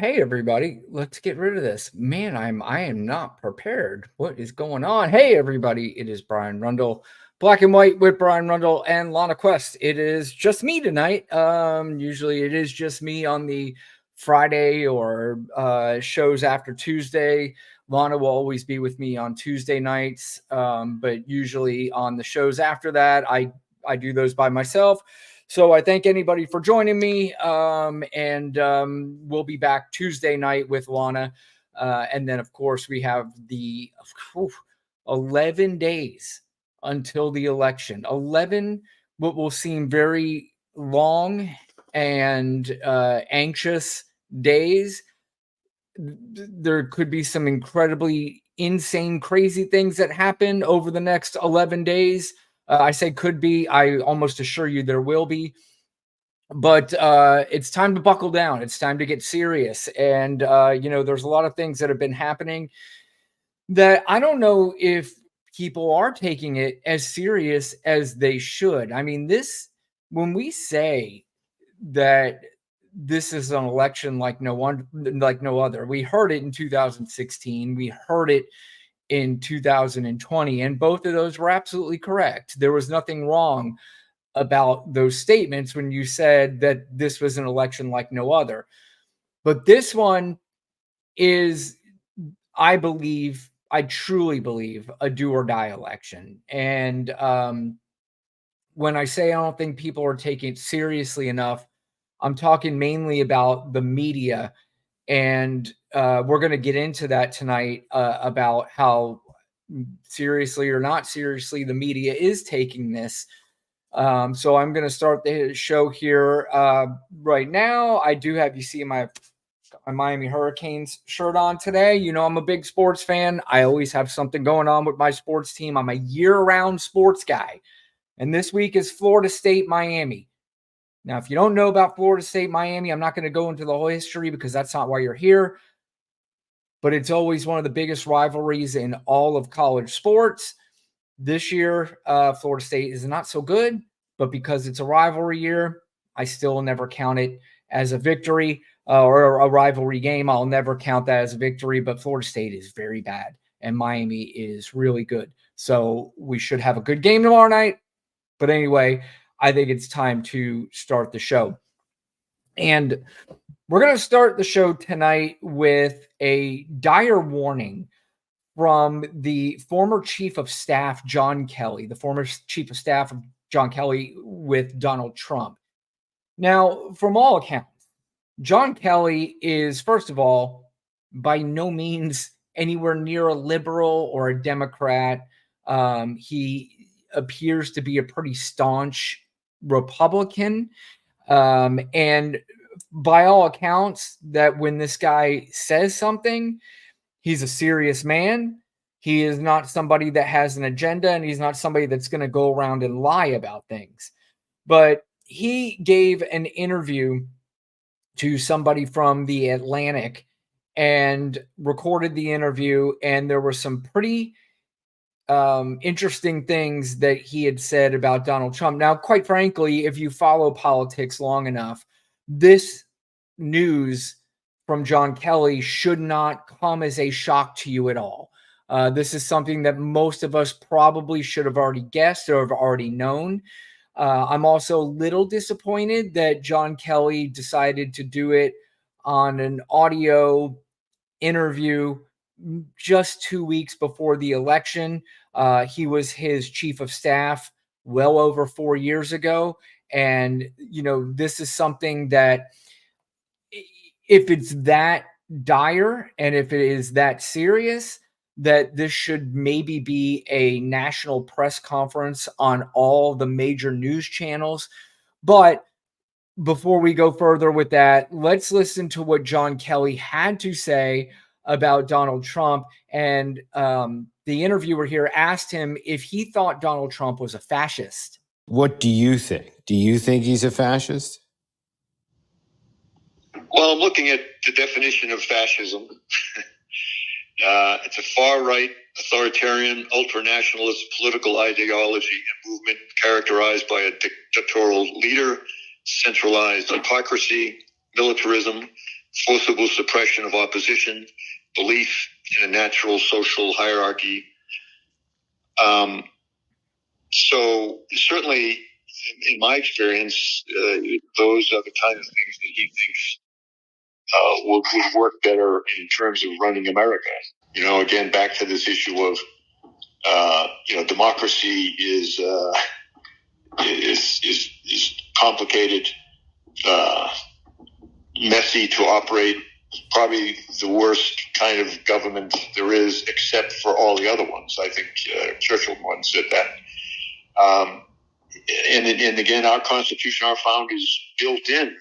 Hey everybody, let's get rid of this. Man, I am not prepared. What is going on? Hey everybody, it is Brian Rundle, Black and White with Brian Rundle and Lana Quest. It is just me tonight. Usually it is just me on the Friday or shows after Tuesday. Lana will always be with me on Tuesday nights, but usually on the shows after that, I do those by myself. So I thank anybody for joining me, and we'll be back Tuesday night with Lana. And then, of course, we have the 11 days until the election. 11, what will seem very long and anxious days. There could be some incredibly insane, crazy things that happen over the next 11 days. I say could be. I almost assure you there will be. But it's time to buckle down. It's time to get serious. And, there's a lot of things that have been happening that I don't know if people are taking it as serious as they should. I mean, when we say that this is an election like no one, like no other, we heard it in 2016, we heard it in 2020, and both of those were absolutely correct. There was nothing wrong about those statements when you said that this was an election like no other. But this one is, I truly believe, a do or die election. And when I say I don't think people are taking it seriously enough, I'm talking mainly about the media. And we're going to get into that tonight, about how seriously or not seriously the media is taking this. So I'm going to start the show here right now. I do have, you see my Miami Hurricanes shirt on today. You know, I'm a big sports fan. I always have something going on with my sports team. I'm a year-round sports guy. And this week is Florida State, Miami. Now, if you don't know about Florida State, Miami, I'm not going to go into the whole history because that's not why you're here. But it's always one of the biggest rivalries in all of college sports. This year, Florida State is not so good, but because it's a rivalry year, I still never count it as a victory or a rivalry game. I'll never count that as a victory, but Florida State is very bad and Miami is really good. So we should have a good game tomorrow night. But anyway, I think it's time to start the show. And we're going to start the show tonight with a dire warning from the former chief of staff, John Kelly, the former chief of staff of John Kelly with Donald Trump. Now, from all accounts, John Kelly is, first of all, by no means anywhere near a liberal or a Democrat. He appears to be a pretty staunch Republican. And by all accounts, that when this guy says something, he's a serious man. He is not somebody that has an agenda, and he's not somebody that's going to go around and lie about things. But he gave an interview to somebody from the Atlantic and recorded the interview, and there were some pretty interesting things that he had said about Donald Trump. Now, quite frankly, if you follow politics long enough, this news from John Kelly should not come as a shock to you at all. This is something that most of us probably should have already guessed or have already known. I'm also a little disappointed that John Kelly decided to do it on an audio interview just 2 weeks before the election. He was his chief of staff well over 4 years ago. And, this is something that, if it's that dire and if it is that serious, that this should maybe be a national press conference on all the major news channels. But before we go further with that, let's listen to what John Kelly had to say about Donald Trump. And the interviewer here asked him if he thought Donald Trump was a fascist. What do you think? Do you think he's a fascist? Well, I'm looking at the definition of fascism. It's a far-right, authoritarian, ultra-nationalist political ideology and movement characterized by a dictatorial leader, centralized autocracy, militarism, forcible suppression of opposition, belief in a natural social hierarchy. So certainly, in my experience, those are the kind of things that he thinks would work better in terms of running America. Again, back to this issue of democracy is complicated, messy to operate. Probably the worst kind of government there is, except for all the other ones. I think Churchill once said that. And again, our Constitution, our founding is built in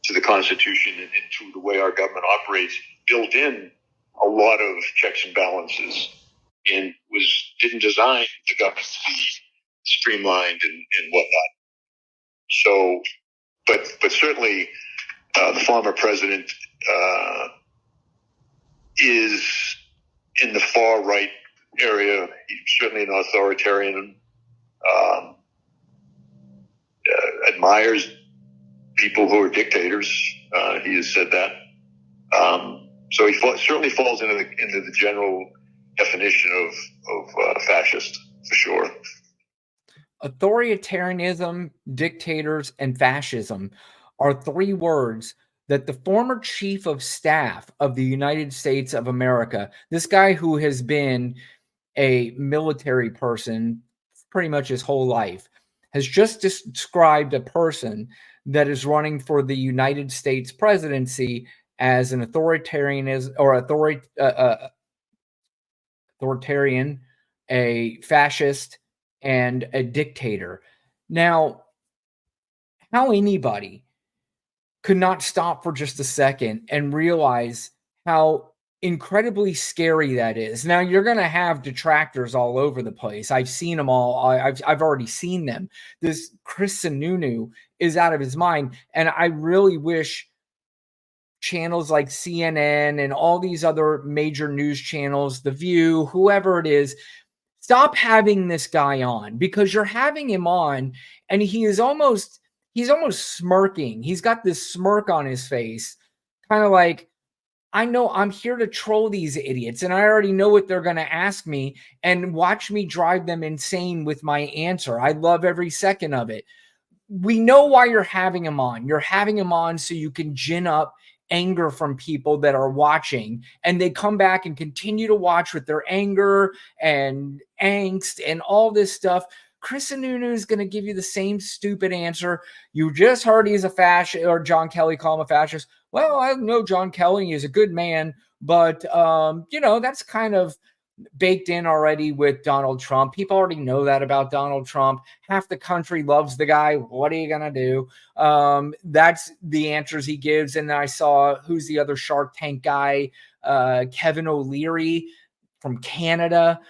to the Constitution and to the way our government operates, built in a lot of checks and balances, and didn't design the government to be streamlined and whatnot. So, but certainly the former president is in the far right area. He's certainly an authoritarian. Admires people who are dictators. He has said that. So he certainly falls into the general definition of fascist, for sure. Authoritarianism, dictators, and fascism are three words that the former chief of staff of the United States of America, this guy who has been a military person pretty much his whole life, has just described a person that is running for the United States presidency as an authoritarian, a fascist, and a dictator. Now, how anybody could not stop for just a second and realize how incredibly scary that is. Now, you're going to have detractors all over the place. I've seen them all. I've already seen them. This Chris Sununu is out of his mind, and I really wish channels like CNN and all these other major news channels, The View, whoever it is, stop having this guy on, because you're having him on and he's almost smirking. He's got this smirk on his face, kind of like, I know I'm here to troll these idiots and I already know what they're going to ask me, and watch me drive them insane with my answer. I love every second of it. We know why you're having him on. You're having him on so you can gin up anger from people that are watching, and they come back and continue to watch with their anger and angst and all this stuff. Chris Sununu is going to give you the same stupid answer. You just heard he's a fascist, or John Kelly call him a fascist. Well, I know John Kelly is a good man, but that's kind of baked in already with Donald Trump. People already know that about Donald Trump. Half the country loves the guy. What are you going to do? That's the answers he gives. And then I saw, who's the other Shark Tank guy? Kevin O'Leary from Canada,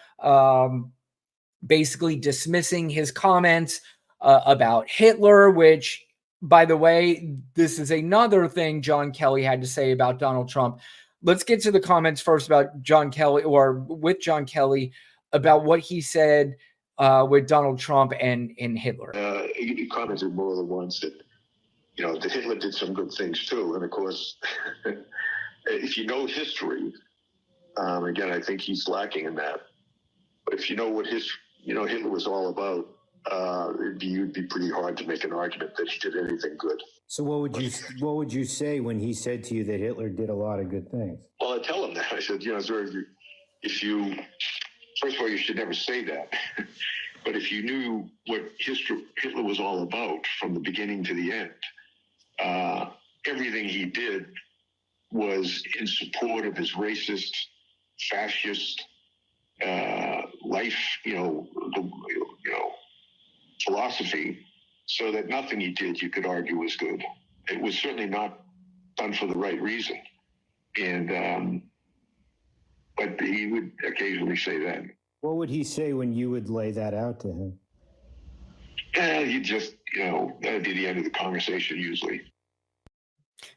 basically dismissing his comments about Hitler, which, by the way, this is another thing John Kelly had to say about Donald Trump. Let's get to the comments first about John Kelly, or with John Kelly, about what he said with Donald Trump and Hitler. He commented more than once that, that Hitler did some good things too. And of course, if you know history, again, I think he's lacking in that. But if you know what Hitler was all about, it'd be pretty hard to make an argument that he did anything good. So what would you say when he said to you that Hitler did a lot of good things? Well, I tell him that. I said, sir, if you first of all, you should never say that. But if you knew what Hitler was all about from the beginning to the end, everything he did was in support of his racist, fascist life, philosophy, so that nothing he did you could argue was good. It was certainly not done for the right reason. And but he would occasionally say that. What would he say when you would lay that out to him? You just, that'd be the end of the conversation usually.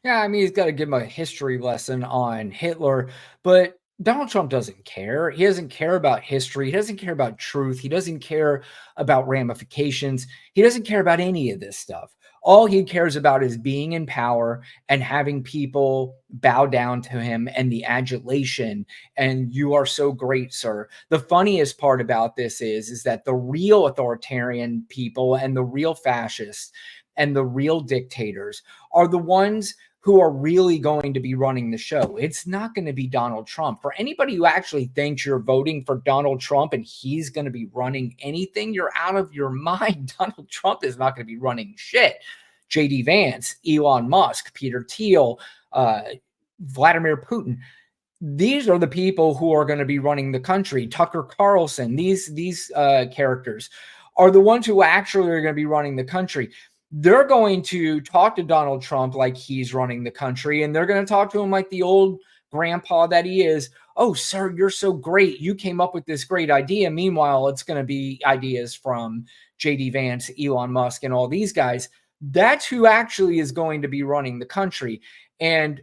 Yeah, I mean, he's got to give him a history lesson on Hitler, but Donald Trump doesn't care. He doesn't care about history. He doesn't care about truth. He doesn't care about ramifications. He doesn't care about any of this stuff. All he cares about is being in power and having people bow down to him and the adulation. And you are so great, sir. The funniest part about this is that the real authoritarian people and the real fascists and the real dictators are the ones who are really going to be running the show. It's not going to be Donald Trump. For anybody who actually thinks you're voting for Donald Trump and he's going to be running anything, you're out of your mind. Donald Trump is not going to be running shit. JD Vance, Elon Musk, Peter Thiel, Vladimir Putin. These are the people who are going to be running the country. Tucker Carlson, these characters are the ones who actually are going to be running the country. They're going to talk to Donald Trump like he's running the country, and they're going to talk to him like the old grandpa that he is. Oh, sir, you're so great. You came up with this great idea. Meanwhile, it's going to be ideas from JD Vance, Elon Musk, and all these guys. That's who actually is going to be running the country. And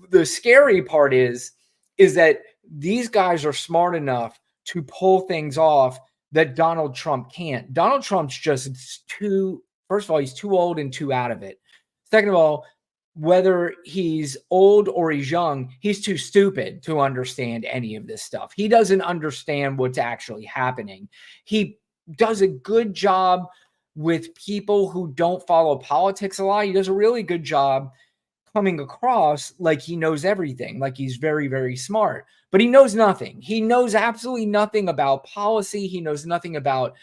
the scary part is that these guys are smart enough to pull things off that Donald Trump can't. Donald Trump's just too, first of all, he's too old and too out of it. Second of all, whether he's old or he's young, he's too stupid to understand any of this stuff. He doesn't understand what's actually happening. He does a good job with people who don't follow politics a lot. He does a really good job coming across like he knows everything, like he's very, very smart, but he knows nothing. He knows absolutely nothing about policy. He knows nothing about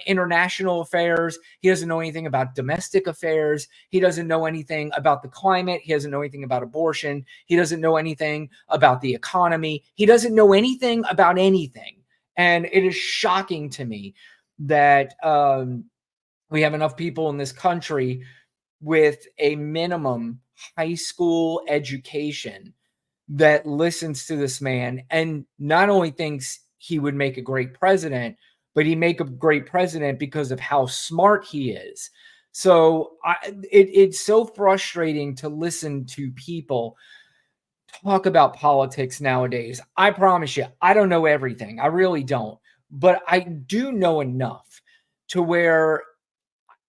international affairs. He doesn't know anything about domestic affairs. He doesn't know anything about the climate. He doesn't know anything about abortion. He doesn't know anything about the economy. He doesn't know anything about anything. And it is shocking to me that we have enough people in this country with a minimum high school education that listens to this man and not only thinks he would make a great president, but he make a great president because of how smart he is. So it's so frustrating to listen to people talk about politics nowadays. I promise you, I don't know everything. I really don't. But I do know enough to where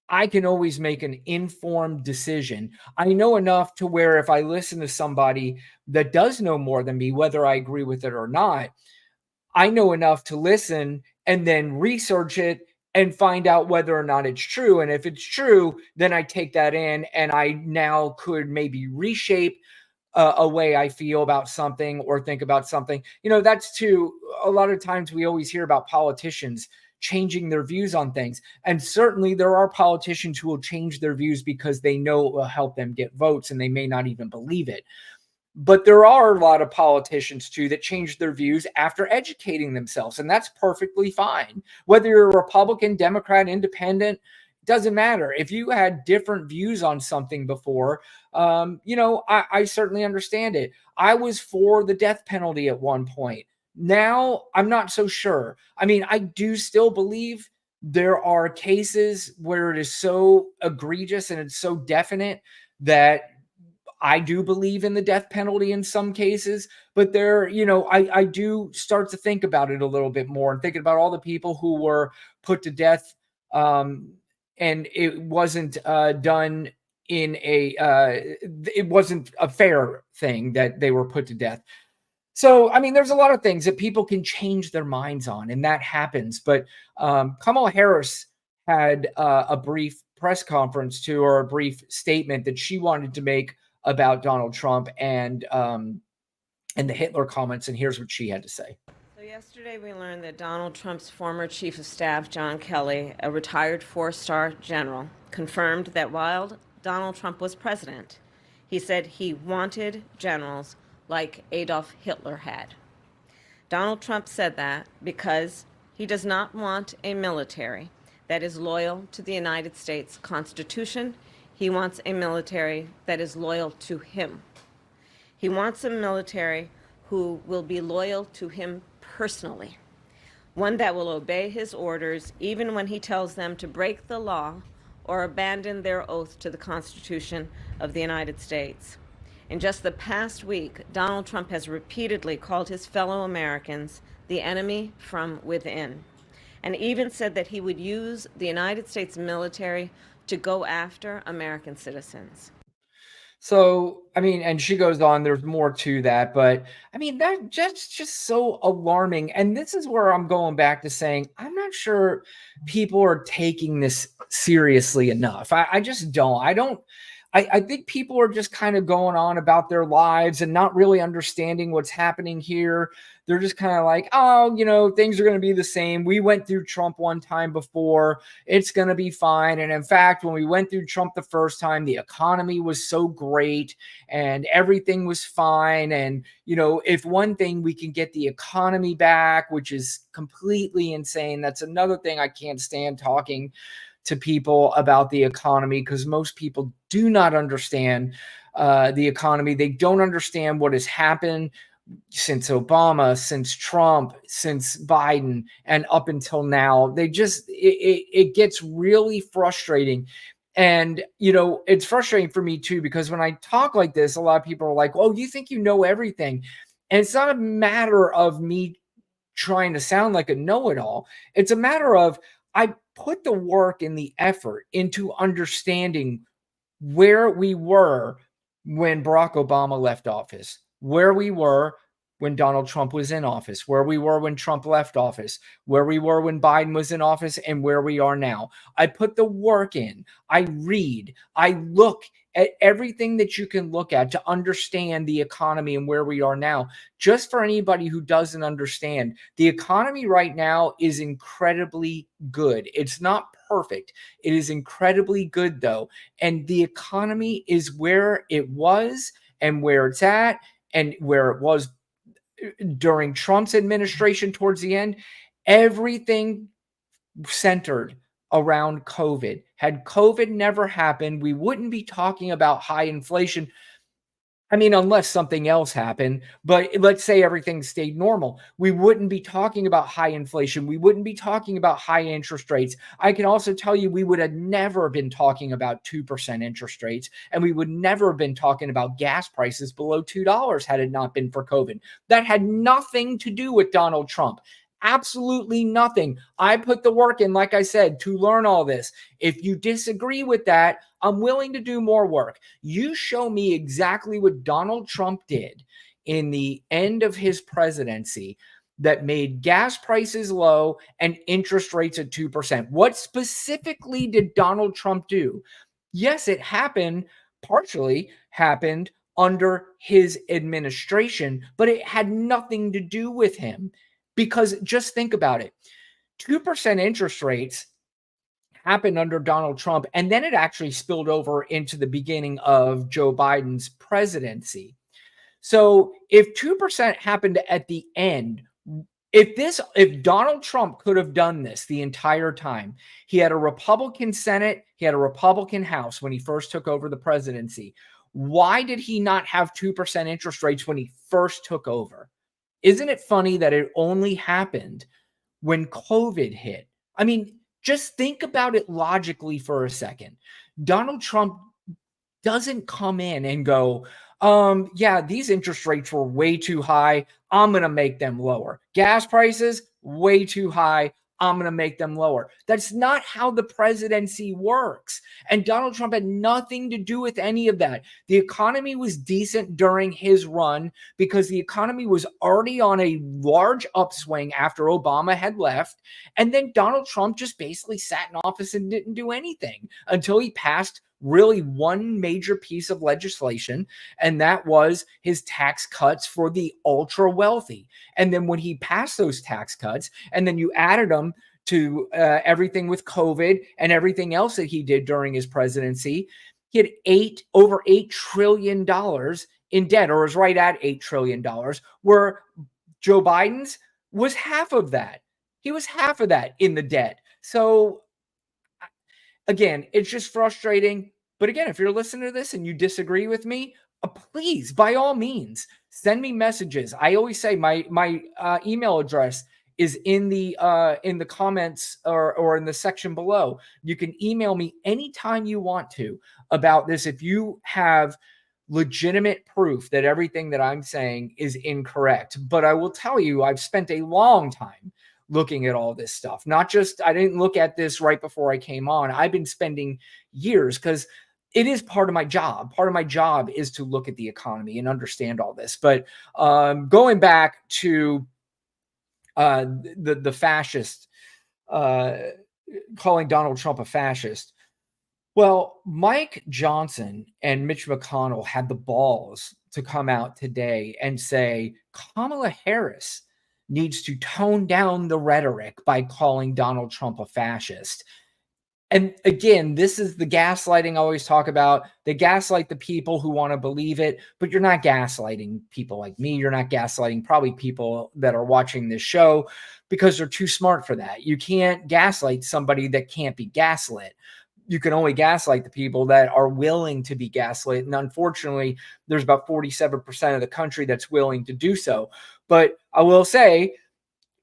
I can always make an informed decision. I know enough to where if I listen to somebody that does know more than me, whether I agree with it or not, I know enough to listen and then research it and find out whether or not it's true. And if it's true, then I take that in and I now could maybe reshape a way I feel about something or think about something. You know, that's too, a lot of times we always hear about politicians changing their views on things. And certainly there are politicians who will change their views because they know it will help them get votes and they may not even believe it. But there are a lot of politicians too that change their views after educating themselves, and that's perfectly fine. Whether you're a Republican, Democrat, Independent, doesn't matter. If you had different views on something before, I certainly understand it. I was for the death penalty at one point. Now I'm not so sure. I mean, I do still believe there are cases where it is so egregious and it's so definite that I do believe in the death penalty in some cases, but I do start to think about it a little bit more and thinking about all the people who were put to death, and it wasn't done in it wasn't a fair thing that they were put to death. So, I mean, there's a lot of things that people can change their minds on, and that happens. But Kamala Harris had a brief press conference or a brief statement that she wanted to make about Donald Trump and the Hitler comments, and here's what she had to say. So yesterday we learned that Donald Trump's former chief of staff, John Kelly, a retired four-star general, confirmed that while Donald Trump was president, he said he wanted generals like Adolf Hitler had. Donald Trump said that because he does not want a military that is loyal to the United States Constitution. He wants a military that is loyal to him. He wants a military who will be loyal to him personally, one that will obey his orders even when he tells them to break the law or abandon their oath to the Constitution of the United States. In just the past week, Donald Trump has repeatedly called his fellow Americans the enemy from within, and even said that he would use the United States military to go after American citizens. So, I mean, and she goes on, there's more to that, but I mean, that's just so alarming. And this is where I'm going back to saying, I'm not sure people are taking this seriously enough. I just don't. I think people are just kind of going on about their lives and not really understanding what's happening here. They're just kind of like, oh, things are going to be the same. We went through Trump one time before. It's going to be fine. And in fact, when we went through Trump the first time, the economy was so great and everything was fine. And, if one thing we can get the economy back, which is completely insane. That's another thing I can't stand talking to people about the economy, because most people do not understand the economy. They don't understand what has happened since Obama, since Trump, since Biden, and up until now. It gets really frustrating. And, it's frustrating for me too, because when I talk like this, a lot of people are like, oh, you think you know everything. And it's not a matter of me trying to sound like a know-it-all. It's a matter of I put the work and the effort into understanding where we were when Barack Obama left office, where we were when Donald Trump was in office, where we were when Trump left office, where we were when Biden was in office, and where we are now. I put the work in. I read. I look at everything that you can look at to understand the economy and where we are now. Just for anybody who doesn't understand, the economy right now is incredibly good. It's not perfect. It is incredibly good, though. And the economy is where it was and where it's at and where it was during Trump's administration towards the end. Everything centered around COVID. Had COVID never happened, we wouldn't be talking about high inflation. I mean, unless something else happened, but let's say everything stayed normal. We wouldn't be talking about high inflation. We wouldn't be talking about high interest rates. I can also tell you we would have never been talking about 2% interest rates, and we would never have been talking about gas prices below $2 had it not been for COVID. That had nothing to do with Donald Trump. Absolutely nothing. I put the work in, like I said, to learn all this. If you disagree with that, I'm willing to do more work. You show me exactly what Donald Trump did in the end of his presidency that made gas prices low and interest rates at 2%. What specifically did Donald Trump do? Yes, it partially happened under his administration, but it had nothing to do with him. Because just think about it. 2% interest rates happened under Donald Trump, and then it actually spilled over into the beginning of Joe Biden's presidency. So if 2% happened at the end, if Donald Trump could have done this the entire time, he had a Republican Senate, he had a Republican House when he first took over the presidency. Why did he not have 2% interest rates when he first took over? Isn't it funny that it only happened when COVID hit? I mean, just think about it logically for a second. Donald Trump doesn't come in and go, yeah, these interest rates were way too high. I'm going to make them lower. Gas prices, way too high. I'm going to make them lower. That's not how the presidency works. And Donald Trump had nothing to do with any of that. The economy was decent during his run because the economy was already on a large upswing after Obama had left. And then Donald Trump just basically sat in office and didn't do anything until he passed really one major piece of legislation, and that was his tax cuts for the ultra wealthy. And then when he passed those tax cuts, and then you added them to everything with COVID and everything else that he did during his presidency, he had over $8 trillion in debt, or was right at $8 trillion, where Joe Biden's was half of that. He was half of that in the debt. So again, it's just frustrating. But again, if you're listening to this and you disagree with me, please, by all means, send me messages. I always say my email address is in the comments or in the section below. You can email me anytime you want to about this if you have legitimate proof that everything that I'm saying is incorrect. But I will tell you, I've spent a long time looking at all this stuff. Not just, I didn't look at this right before I came on. I've been spending years, because it is part of my job. Part of my job is to look at the economy and understand all this. But going back to the fascist, calling Donald Trump a fascist. Well, Mike Johnson and Mitch McConnell had the balls to come out today and say Kamala Harris needs to tone down the rhetoric by calling Donald Trump a fascist. And again, this is the gaslighting I always talk about. They gaslight the people who want to believe it, but you're not gaslighting people like me. You're not gaslighting probably people that are watching this show, because they're too smart for that. You can't gaslight somebody that can't be gaslit. You can only gaslight the people that are willing to be gaslit. And unfortunately, there's about 47% of the country that's willing to do so. But I will say,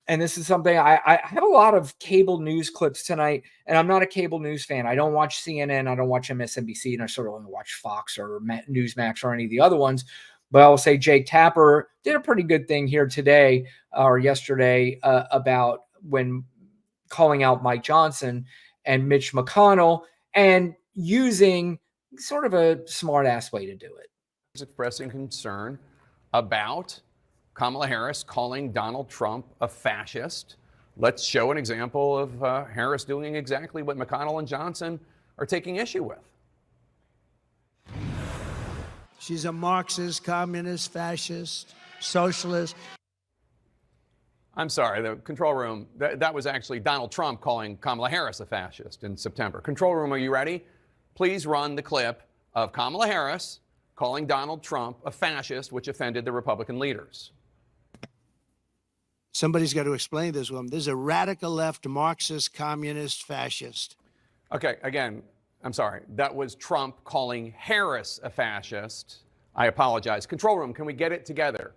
and this is something, I have a lot of cable news clips tonight, and I'm not a cable news fan. I don't watch CNN, I don't watch MSNBC, and I sort of only watch Fox or Newsmax or any of the other ones. But I will say Jake Tapper did a pretty good thing here today or yesterday about when calling out Mike Johnson and Mitch McConnell and using sort of a smart ass way to do it. Expressing concern about Kamala Harris calling Donald Trump a fascist. Let's show an example of Harris doing exactly what McConnell and Johnson are taking issue with. She's a Marxist, communist, fascist, socialist. I'm sorry, the control room, that was actually Donald Trump calling Kamala Harris a fascist in September. Control room, are you ready? Please run the clip of Kamala Harris calling Donald Trump a fascist, which offended the Republican leaders. Somebody's got to explain this one. There's a radical left, Marxist, communist, fascist. Okay, again, I'm sorry. That was Trump calling Harris a fascist. I apologize. Control room, can we get it together?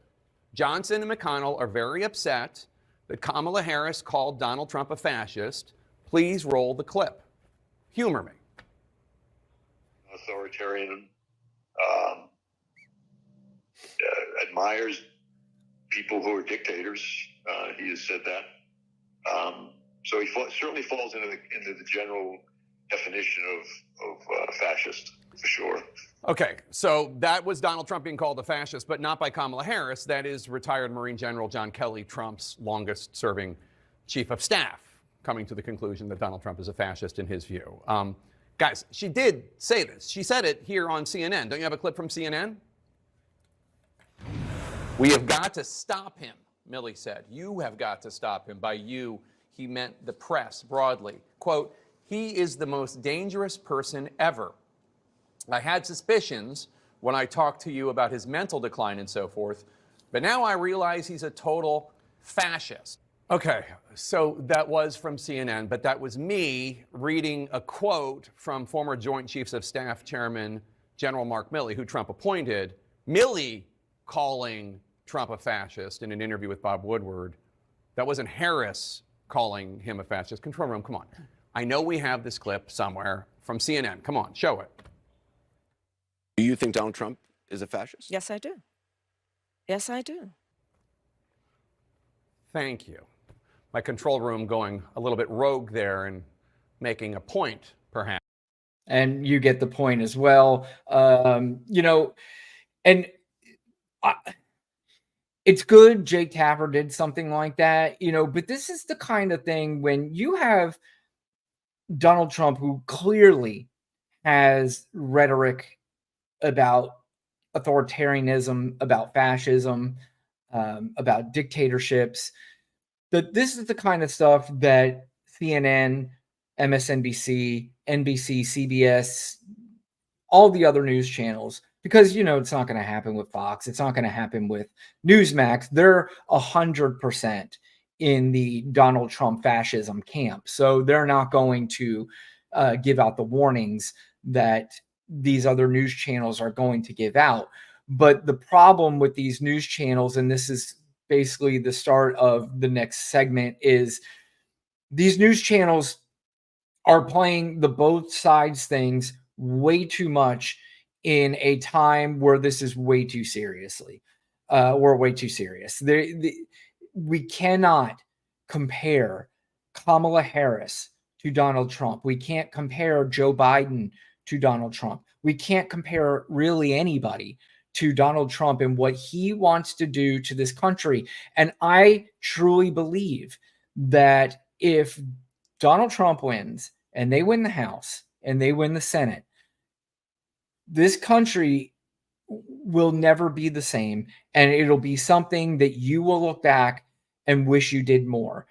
Johnson and McConnell are very upset that Kamala Harris called Donald Trump a fascist. Please roll the clip. Humor me. Authoritarian, admires people who are dictators. He has said that. So he certainly falls into the general definition of fascist, for sure. Okay, so that was Donald Trump being called a fascist, but not by Kamala Harris. That is retired Marine General John Kelly, Trump's longest-serving chief of staff, coming to the conclusion that Donald Trump is a fascist in his view. Guys, she did say this. She said it here on CNN. Don't you have a clip from CNN? We have got to stop him, Milley said. You have got to stop him. By you, he meant the press broadly. Quote, he is the most dangerous person ever. I had suspicions when I talked to you about his mental decline and so forth, but now I realize he's a total fascist. Okay, so that was from CNN, but that was me reading a quote from former Joint Chiefs of Staff Chairman General Mark Milley, who Trump appointed. Milley calling Trump a fascist in an interview with Bob Woodward. That wasn't Harris calling him a fascist. Control room, come on. I know we have this clip somewhere from CNN. Come on, show it. Do you think Donald Trump is a fascist? Yes, I do. Yes, I do. Thank you. My control room going a little bit rogue there and making a point, perhaps. And you get the point as well. You know, and it's good Jake Tapper did something like that, you know, but this is the kind of thing when you have Donald Trump, who clearly has rhetoric about authoritarianism, about fascism, about dictatorships, that this is the kind of stuff that CNN, MSNBC, NBC, CBS, all the other news channels, because, you know, it's not going to happen with Fox. It's not going to happen with Newsmax. They're 100% in the Donald Trump fascism camp. So they're not going to give out the warnings that these other news channels are going to give out. But the problem with these news channels, and this is basically the start of the next segment, is these news channels are playing the both sides things way too much in a time where this is way too seriously. We're way too serious. We cannot compare Kamala Harris to Donald Trump. We can't compare Joe Biden to Donald Trump. We can't compare really anybody to Donald Trump and what he wants to do to this country. And I truly believe that if Donald Trump wins and they win the House and they win the Senate, this country will never be the same. And it'll be something that you will look back and wish you did more.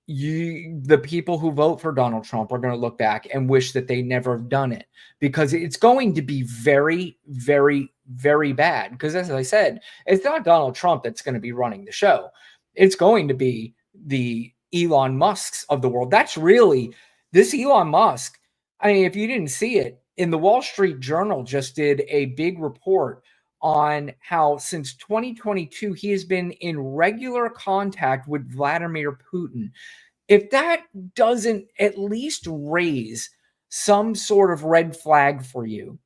The people who vote for Donald Trump are going to look back and wish that they never have done it, because it's going to be very, very, very bad. Because as I said, it's not Donald Trump that's going to be running the show. It's going to be the Elon Musks of the world. That's really this Elon Musk. I mean, if you didn't see it, in the Wall Street Journal just did a big report on how since 2022 he has been in regular contact with Vladimir Putin. If that doesn't at least raise some sort of red flag for you,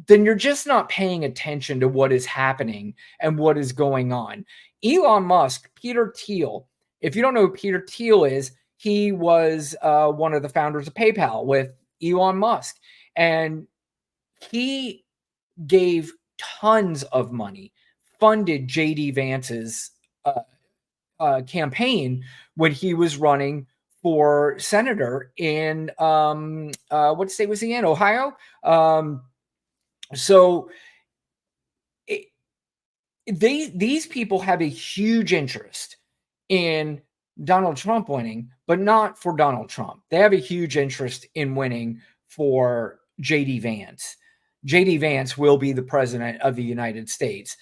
then you're just not paying attention to what is happening and what is going on. Elon Musk, Peter Thiel, if you don't know who Peter Thiel is, he was one of the founders of PayPal with Elon Musk. And he gave tons of money, funded J.D. Vance's campaign when he was running for senator in what state was he in? Ohio. So these people have a huge interest in Donald Trump winning, but not for Donald Trump. They have a huge interest in winning for J.D. Vance. J.D. Vance will be the president of the United States,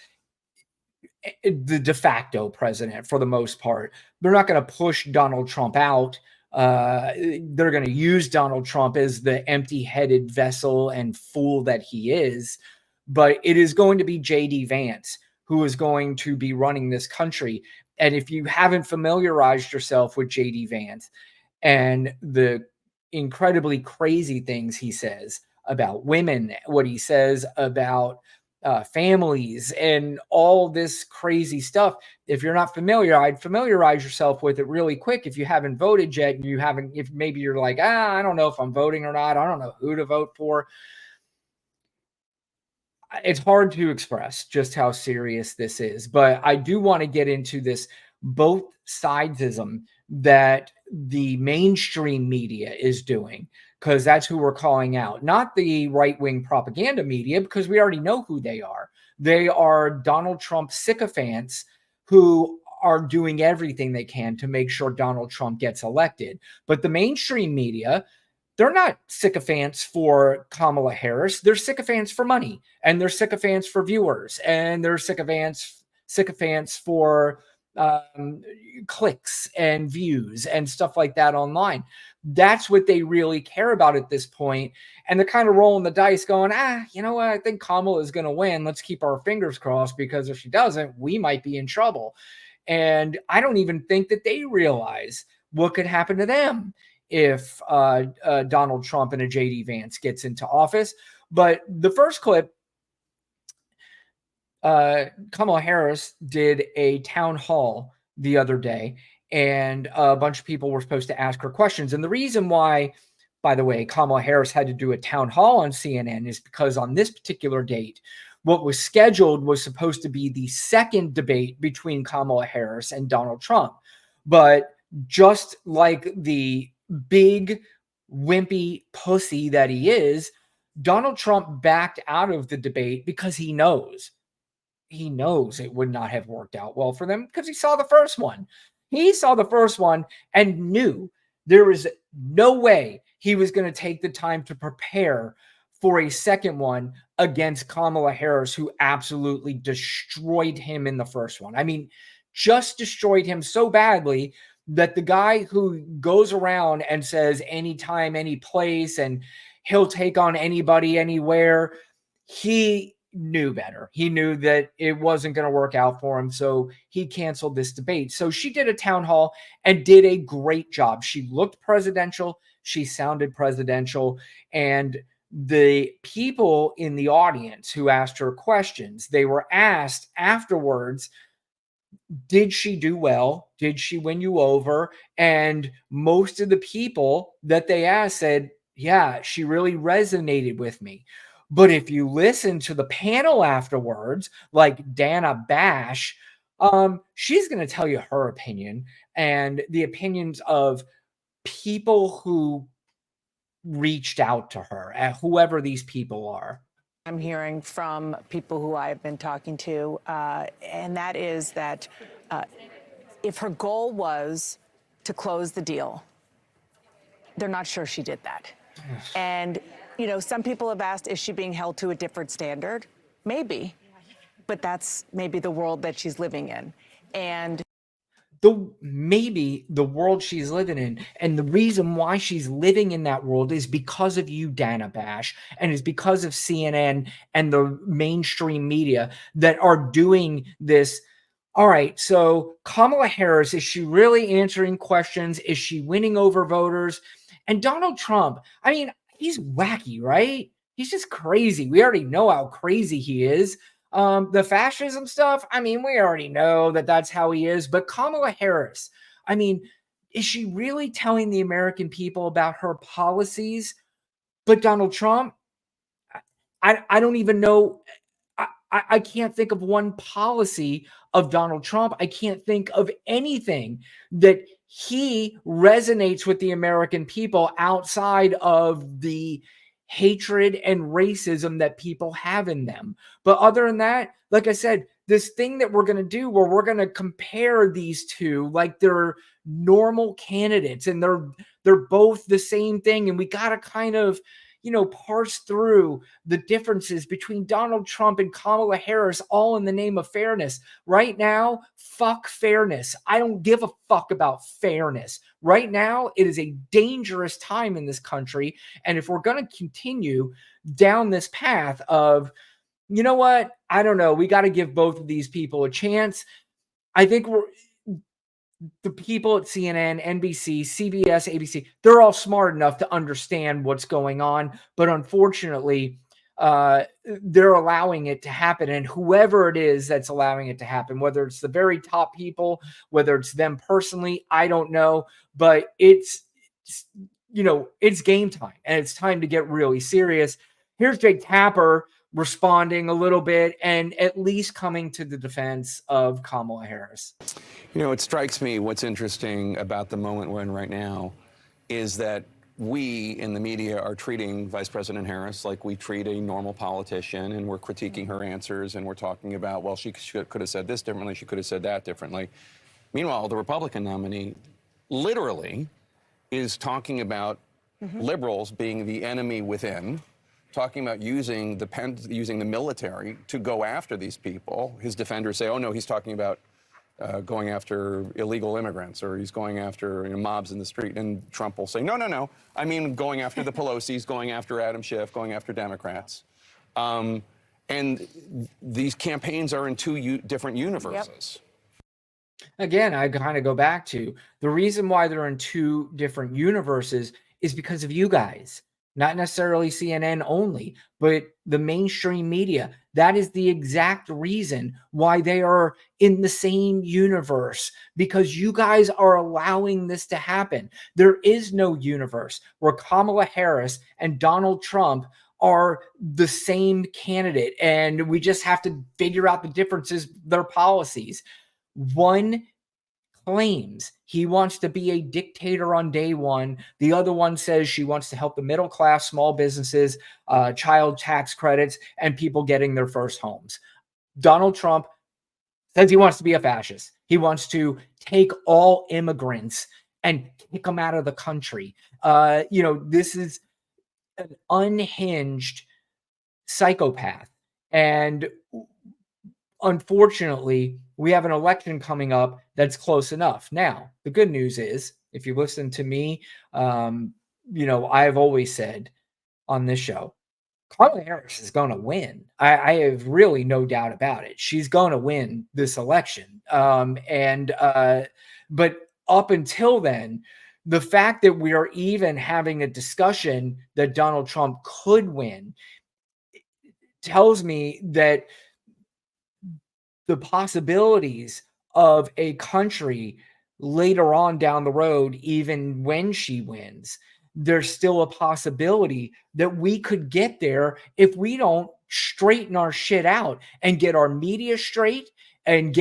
the de facto president for the most part. They're not going to push Donald Trump out. They're going to use Donald Trump as the empty-headed vessel and fool that he is. But it is going to be J.D. Vance who is going to be running this country. And if you haven't familiarized yourself with J.D. Vance and the incredibly crazy things he says about women, what he says about families, and all this crazy stuff, if you're not familiar, I'd familiarize yourself with it really quick. If you haven't voted yet, and you haven't, if maybe you're like, I don't know if I'm voting or not, I don't know who to vote for. It's hard to express just how serious this is, but I do want to get into this both sidesism that the mainstream media is doing, because that's who we're calling out, not the right-wing propaganda media, because we already know who they are. They are Donald Trump sycophants who are doing everything they can to make sure Donald Trump gets elected. But the mainstream media, they're not sycophants for Kamala Harris. They're sycophants for money, and they're sycophants for viewers, and they're sycophants for clicks and views and stuff like that online. That's what they really care about at this point. And they're kind of rolling the dice going, you know what? I think Kamala is going to win. Let's keep our fingers crossed, because if she doesn't, we might be in trouble. And I don't even think that they realize what could happen to them if Donald Trump and a J.D. Vance gets into office. But the first clip, Kamala Harris did a town hall the other day, and a bunch of people were supposed to ask her questions. And the reason why, by the way, Kamala Harris had to do a town hall on CNN is because on this particular date, what was scheduled was supposed to be the second debate between Kamala Harris and Donald Trump. But just like the big wimpy pussy that he is, Donald Trump backed out of the debate because he knows it would not have worked out well for them, because he saw the first one. He saw the first one and knew there was no way he was going to take the time to prepare for a second one against Kamala Harris, who absolutely destroyed him in the first one. I mean, just destroyed him so badly that the guy who goes around and says anytime, any place, and he'll take on anybody, anywhere, he knew better. He knew that it wasn't going to work out for him, so he canceled this debate. So she did a town hall and did a great job. She looked presidential. She sounded presidential. And the people in the audience who asked her questions, they were asked afterwards, did she do well? Did she win you over? And most of the people that they asked said, yeah, she really resonated with me. But if you listen to the panel afterwards, like Dana Bash, she's going to tell you her opinion and the opinions of people who reached out to her, whoever these people are. I'm hearing from people who I've been talking to, and that is that if her goal was to close the deal, they're not sure she did that. And, you know, some people have asked, is she being held to a different standard? Maybe, but that's maybe the world that she's living in. And maybe the world she's living in, and the reason why she's living in that world is because of you, Dana Bash, and it's because of CNN and the mainstream media that are doing this. All right, so Kamala Harris, is she really answering questions? Is she winning over voters? And Donald Trump, I mean, he's wacky, right? He's just crazy. We already know how crazy he is. The fascism stuff, I mean, we already know that that's how he is. But Kamala Harris, I mean, is she really telling the American people about her policies? But Donald Trump, I don't even know. I can't think of one policy of Donald Trump. I can't think of anything that he resonates with the American people outside of the hatred and racism that people have in them. But other than that, like I said, this thing that we're going to do where we're going to compare these two like they're normal candidates and they're both the same thing, and we got to kind of, you know, parse through the differences between Donald Trump and Kamala Harris, all in the name of fairness. Right now, fuck fairness. I don't give a fuck about fairness. Right now, it is a dangerous time in this country. And if we're going to continue down this path of, you know what, I don't know, we got to give both of these people a chance. I think the people at CNN, NBC, CBS, ABC, they're all smart enough to understand what's going on. But unfortunately, they're allowing it to happen. And whoever it is that's allowing it to happen, whether it's the very top people, whether it's them personally, I don't know. But it's you know, it's game time and it's time to get really serious. Here's Jake Tapper responding a little bit and at least coming to the defense of Kamala Harris. You know, it strikes me what's interesting about the moment we're in right now is that we in the media are treating Vice President Harris like we treat a normal politician, and we're critiquing her answers, and we're talking about, well, she could have said this differently, she could have said that differently. Meanwhile, the Republican nominee literally is talking about liberals being the enemy within, talking about using the military to go after these people. His defenders say, oh, no, he's talking about going after illegal immigrants, or he's going after mobs in the street. And Trump will say, no, no, no. I mean, going after the Pelosi's, going after Adam Schiff, going after Democrats. And these campaigns are in two different universes. Yep. Again, I kind of go back to the reason why they're in two different universes is because of you guys. Not necessarily CNN only, but the mainstream media. That is the exact reason why they are in the same universe, because you guys are allowing this to happen. There is no universe where Kamala Harris and Donald Trump are the same candidate, and we just have to figure out the differences, their policies. One claims he wants to be a dictator on day one. The other one says she wants to help the middle class, small businesses, child tax credits, and people getting their first homes. Donald Trump says he wants to be a fascist. He wants to take all immigrants and kick them out of the country. You know, this is an unhinged psychopath. And unfortunately, we have an election coming up that's close enough. Now, the good news is, if you listen to me, you know, I've always said on this show, Kamala Harris is going to win. I have really no doubt about it. She's going to win this election. But up until then, the fact that we are even having a discussion that Donald Trump could win tells me that the possibilities of a country later on down the road, even when she wins, there's still a possibility that we could get there if we don't straighten our shit out and get our media straight and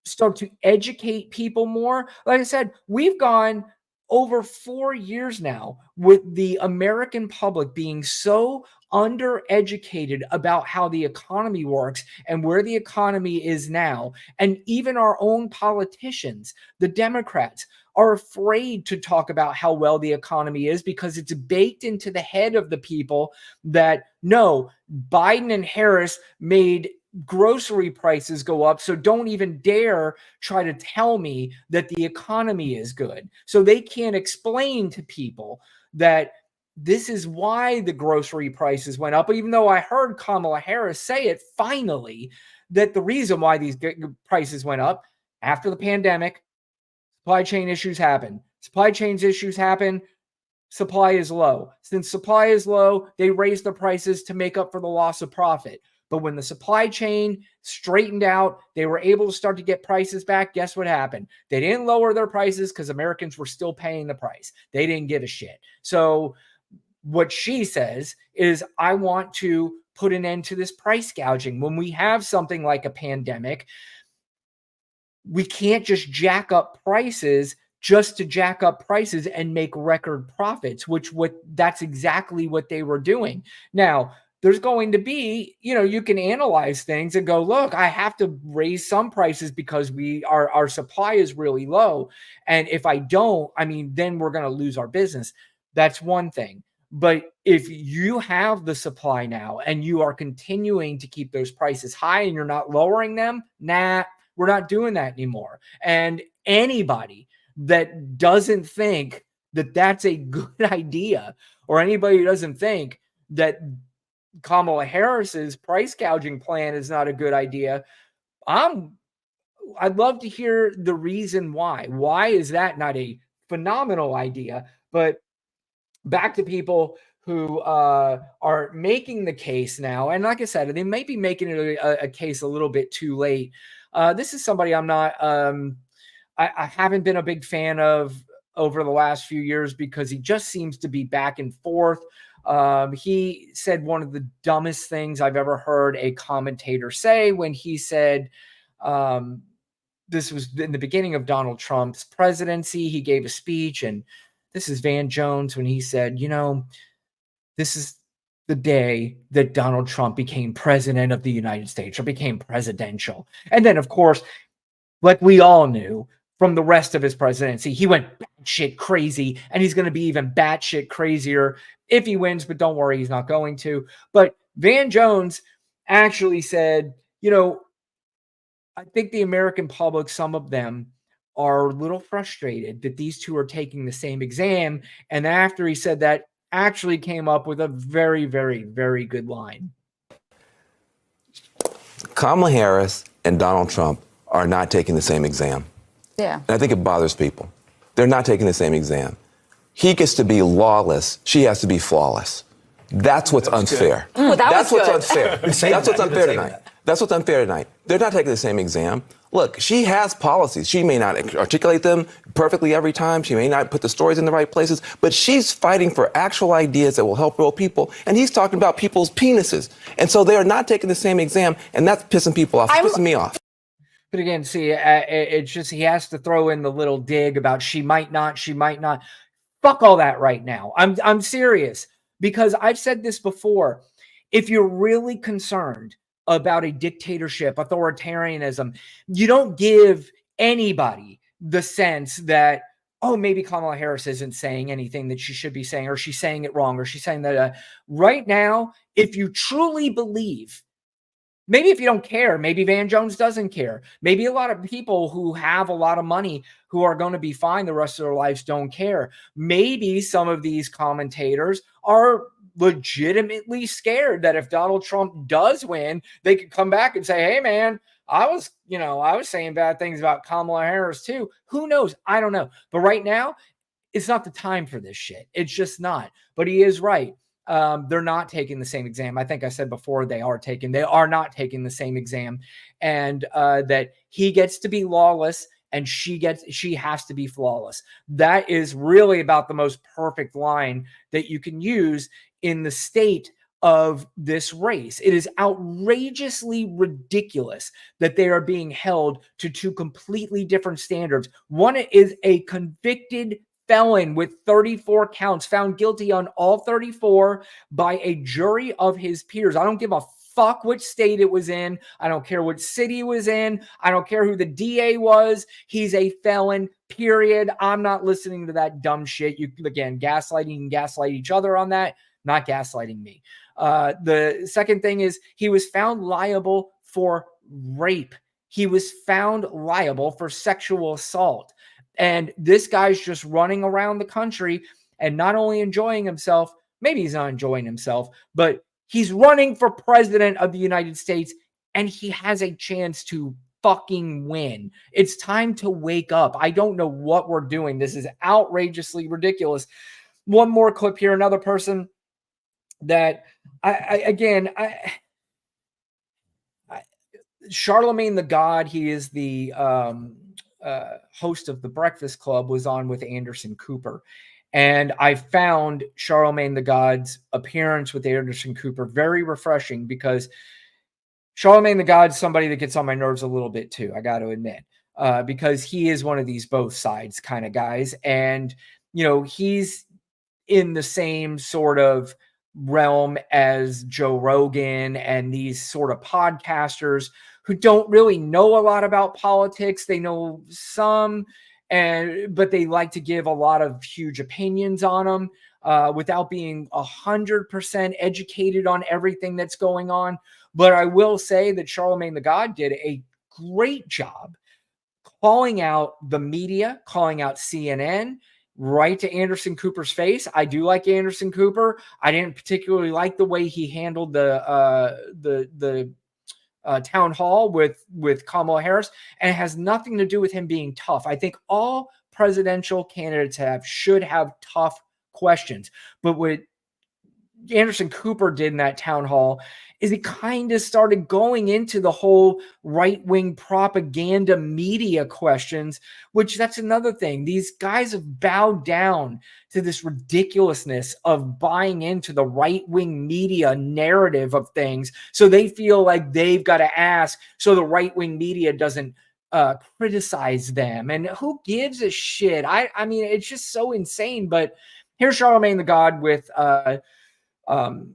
start to educate people more. Like I said, we've gone over 4 years now with the American public being so undereducated about how the economy works and where the economy is now. And even our own politicians, the Democrats, are afraid to talk about how well the economy is because it's baked into the head of the people that no, Biden and Harris made grocery prices go up, so don't even dare try to tell me that the economy is good. So they can't explain to people that this is why the grocery prices went up, even though I heard Kamala Harris say it finally, that the reason why these prices went up after the pandemic, supply chain issues happen. Supply chains issues happen, supply is low. Since supply is low, they raise the prices to make up for the loss of profit. But when the supply chain straightened out, they were able to start to get prices back. Guess what happened? They didn't lower their prices because Americans were still paying the price. They didn't give a shit. So what she says is, I want to put an end to this price gouging. When we have something like a pandemic, we can't just jack up prices just to jack up prices and make record profits, that's exactly what they were doing. Now, there's going to be, you can analyze things and go, look, I have to raise some prices because our supply is really low. And if I don't, then we're going to lose our business. That's one thing. But if you have the supply now and you are continuing to keep those prices high and you're not lowering them, we're not doing that anymore. And anybody that doesn't think that that's a good idea, or anybody who doesn't think that Kamala Harris's price gouging plan is not a good idea, I'd love to hear the reason why. Why is that not a phenomenal idea? But back to people who are making the case now. And like I said, they may be making it a case a little bit too late. This is somebody I'm not, I haven't been a big fan of over the last few years because he just seems to be back and forth. He said one of the dumbest things I've ever heard a commentator say when he said, this was in the beginning of Donald Trump's presidency. He gave a speech, and this is Van Jones when he said, this is the day that Donald Trump became president of the United States, or became presidential. And then, of course, like we all knew from the rest of his presidency, he went batshit crazy, and he's going to be even batshit crazier if he wins, but don't worry, he's not going to. But Van Jones actually said, I think the American public, some of them, are a little frustrated that these two are taking the same exam. And after he said that, actually came up with a very, very, very good line. Kamala Harris and Donald Trump are not taking the same exam. Yeah. And I think it bothers people. They're not taking the same exam. He gets to be lawless. She has to be flawless. That's what's unfair. That's what's unfair. That's what's unfair tonight. That's what's unfair tonight. They're not taking the same exam. Look, she has policies. She may not articulate them perfectly every time. She may not put the stories in the right places, but she's fighting for actual ideas that will help real people. And he's talking about people's penises. And so they are not taking the same exam, and that's pissing people off. It's pissing me off. But again, see, it's just he has to throw in the little dig about she might not. Fuck all that right now. I'm serious, because I've said this before. If you're really concerned about a dictatorship, authoritarianism, you don't give anybody the sense that, oh, maybe Kamala Harris isn't saying anything that she should be saying, or she's saying it wrong, or she's saying that right now, if you truly believe, maybe if you don't care, maybe Van Jones doesn't care. Maybe a lot of people who have a lot of money who are going to be fine the rest of their lives don't care. Maybe some of these commentators are legitimately scared that if Donald Trump does win, they could come back and say, hey, man, I was saying bad things about Kamala Harris too. Who knows? I don't know. But right now, it's not the time for this shit. It's just not. But he is right. they're not taking the same exam. I think I said before they are not taking the same exam, and that he gets to be lawless and she has to be flawless. That is really about the most perfect line that you can use in the state of this race. It is outrageously ridiculous that they are being held to two completely different standards. One is a convicted felon with 34 counts, found guilty on all 34 by a jury of his peers. I don't give a fuck which state it was in. I don't care which city it was in. I don't care who the DA was. He's a felon, period. I'm not listening to that dumb shit. You, again, gaslighting and gaslight each other on that, not gaslighting me. The second thing is he was found liable for rape. He was found liable for sexual assault. And this guy's just running around the country and not only enjoying himself, maybe he's not enjoying himself, but he's running for president of the United States and he has a chance to fucking win. It's time to wake up. I don't know what we're doing. This is outrageously ridiculous. One more clip here. Another person that Charlemagne the God, he is the host of the Breakfast Club, was on with Anderson Cooper. And I found Charlemagne the God's appearance with Anderson Cooper very refreshing, because Charlemagne the God's somebody that gets on my nerves a little bit too, I got to admit, because he is one of these both sides kind of guys. And, you know, he's in the same sort of realm as Joe Rogan and these sort of podcasters who don't really know a lot about politics. They know some, but they like to give a lot of huge opinions on them without being 100% educated on everything that's going on. But I will say that Charlemagne the God did a great job calling out the media, calling out CNN, right to Anderson Cooper's face. I do like Anderson Cooper. I didn't particularly like the way he handled the town hall with Kamala Harris, and it has nothing to do with him being tough. I think all presidential candidates should have tough questions, but what Anderson Cooper did in that town hall is he kind of started going into the whole right-wing propaganda media questions, which that's another thing. These guys have bowed down to this ridiculousness of buying into the right-wing media narrative of things. So they feel like they've got to ask so the right-wing media doesn't criticize them. And who gives a shit? I mean, it's just so insane. But here's Charlemagne the God with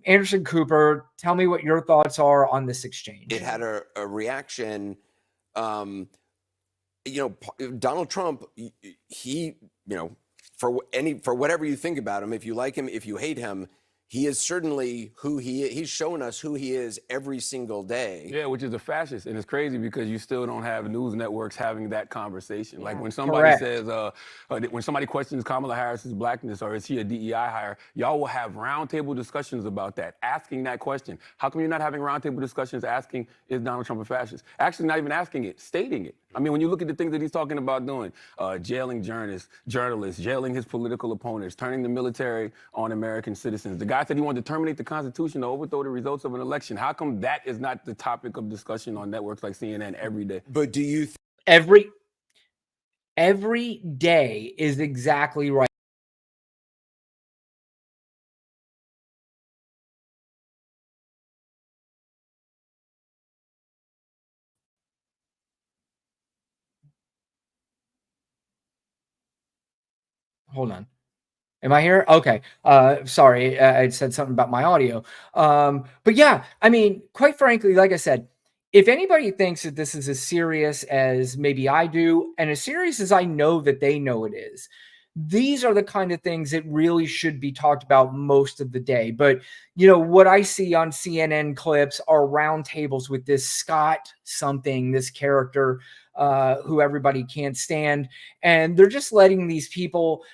Anderson Cooper. Tell me what your thoughts are on this exchange. It had a reaction. You know, Donald Trump, he, you know, for whatever you think about him, if you like him, if you hate him, he is certainly who he is. He's showing us who he is every single day. Yeah, which is a fascist. And it's crazy because you still don't have news networks having that conversation. Like when somebody Correct. says, when somebody questions Kamala Harris's blackness or is he a DEI hire, y'all will have roundtable discussions about that, asking that question. How come you're not having roundtable discussions asking, is Donald Trump a fascist? Actually not even asking it, stating it. I mean, when you look at the things that he's talking about doing, jailing journalists, jailing his political opponents, turning the military on American citizens. The guy said he wanted to terminate the Constitution to overthrow the results of an election. How come that is not the topic of discussion on networks like CNN every day? But do you every day is exactly right. Hold on. Am I here? Okay. Sorry, I said something about my audio. But yeah, I mean, quite frankly, like I said, if anybody thinks that this is as serious as maybe I do, and as serious as I know that they know it is, these are the kind of things that really should be talked about most of the day. But, you know, what I see on CNN clips are roundtables with this Scott something, this character who everybody can't stand. And they're just letting these people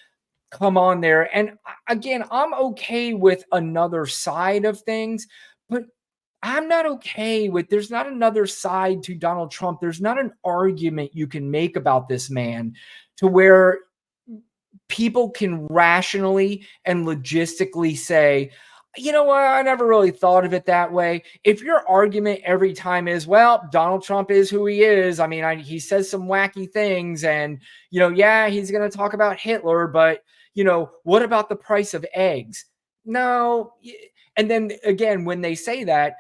come on there. And again, I'm okay with another side of things, but I'm not okay with, there's not another side to Donald Trump. There's not an argument you can make about this man to where people can rationally and logistically say, You know what? I never really thought of it that way. If your argument every time is, well, Donald Trump is who he is. I mean, he says some wacky things and, yeah, he's going to talk about Hitler, but, what about the price of eggs? No. And then again, when they say that,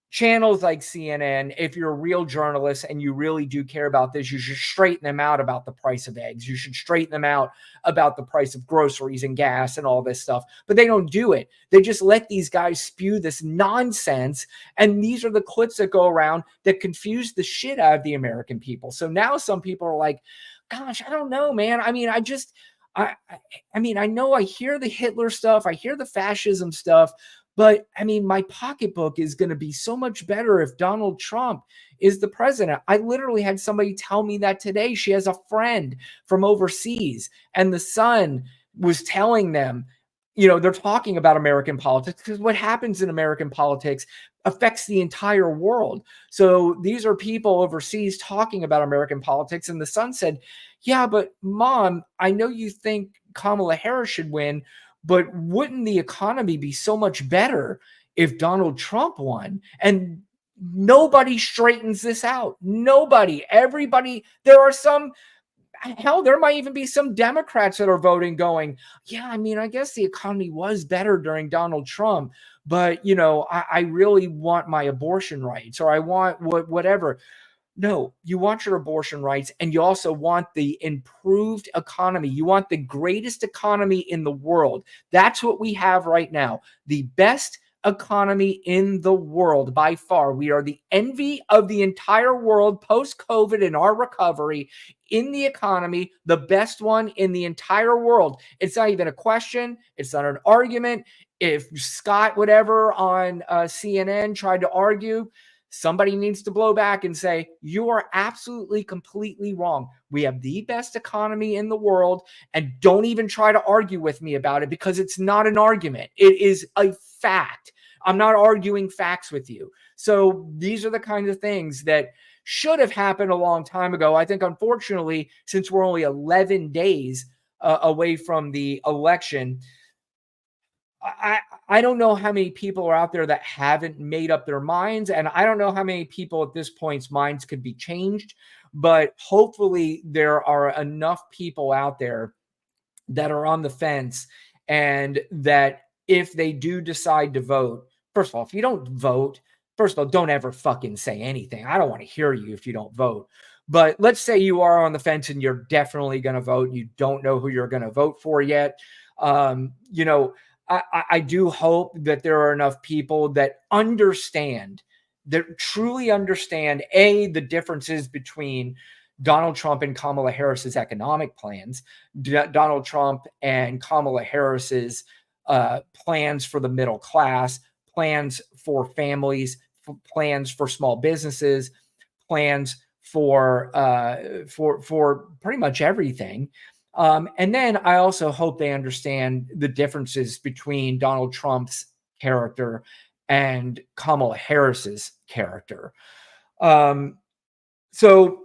channels like CNN, if you're a real journalist and you really do care about this, you should straighten them out about the price of eggs. You should straighten them out about the price of groceries and gas and all this stuff. But they don't do it. They just let these guys spew this nonsense. And these are the clips that go around that confuse the shit out of the American people. So now some people are like, gosh, I don't know, man. I mean, I know I hear the Hitler stuff. I hear the fascism stuff. But I mean, my pocketbook is going to be so much better if Donald Trump is the president. I literally had somebody tell me that today. She has a friend from overseas, and the son was telling them, they're talking about American politics because what happens in American politics affects the entire world. So these are people overseas talking about American politics. And the son said, yeah, but Mom, I know you think Kamala Harris should win, but wouldn't the economy be so much better if Donald Trump won? And nobody straightens this out. Nobody. Everybody. There are some, hell, there might even be some Democrats that are voting going, yeah, I mean, I guess the economy was better during Donald Trump, but, I really want my abortion rights, or I want whatever. No, you want your abortion rights, and you also want the improved economy. You want the greatest economy in the world. That's what we have right now. The best economy in the world by far. We are the envy of the entire world post-COVID in our recovery in the economy, the best one in the entire world. It's not even a question. It's not an argument. If Scott, whatever, on CNN tried to argue, somebody needs to blow back and say, you are absolutely, completely wrong. We have the best economy in the world, and don't even try to argue with me about it because it's not an argument. It is a fact. I'm not arguing facts with you. So these are the kinds of things that should have happened a long time ago. I think, unfortunately, since we're only 11 days away from the election, I don't know how many people are out there that haven't made up their minds, and I don't know how many people at this point's minds could be changed, but hopefully there are enough people out there that are on the fence, and that if they do decide to vote, first of all, if you don't vote, first of all, don't ever fucking say anything. I don't want to hear you if you don't vote. But let's say you are on the fence and you're definitely going to vote and you don't know who you're going to vote for yet. I do hope that there are enough people that understand, that truly understand, the differences between Donald Trump and Kamala Harris's economic plans, Donald Trump and Kamala Harris's plans for the middle class, plans for families, plans for small businesses, plans for pretty much everything. And then I also hope they understand the differences between Donald Trump's character and Kamala Harris's character. So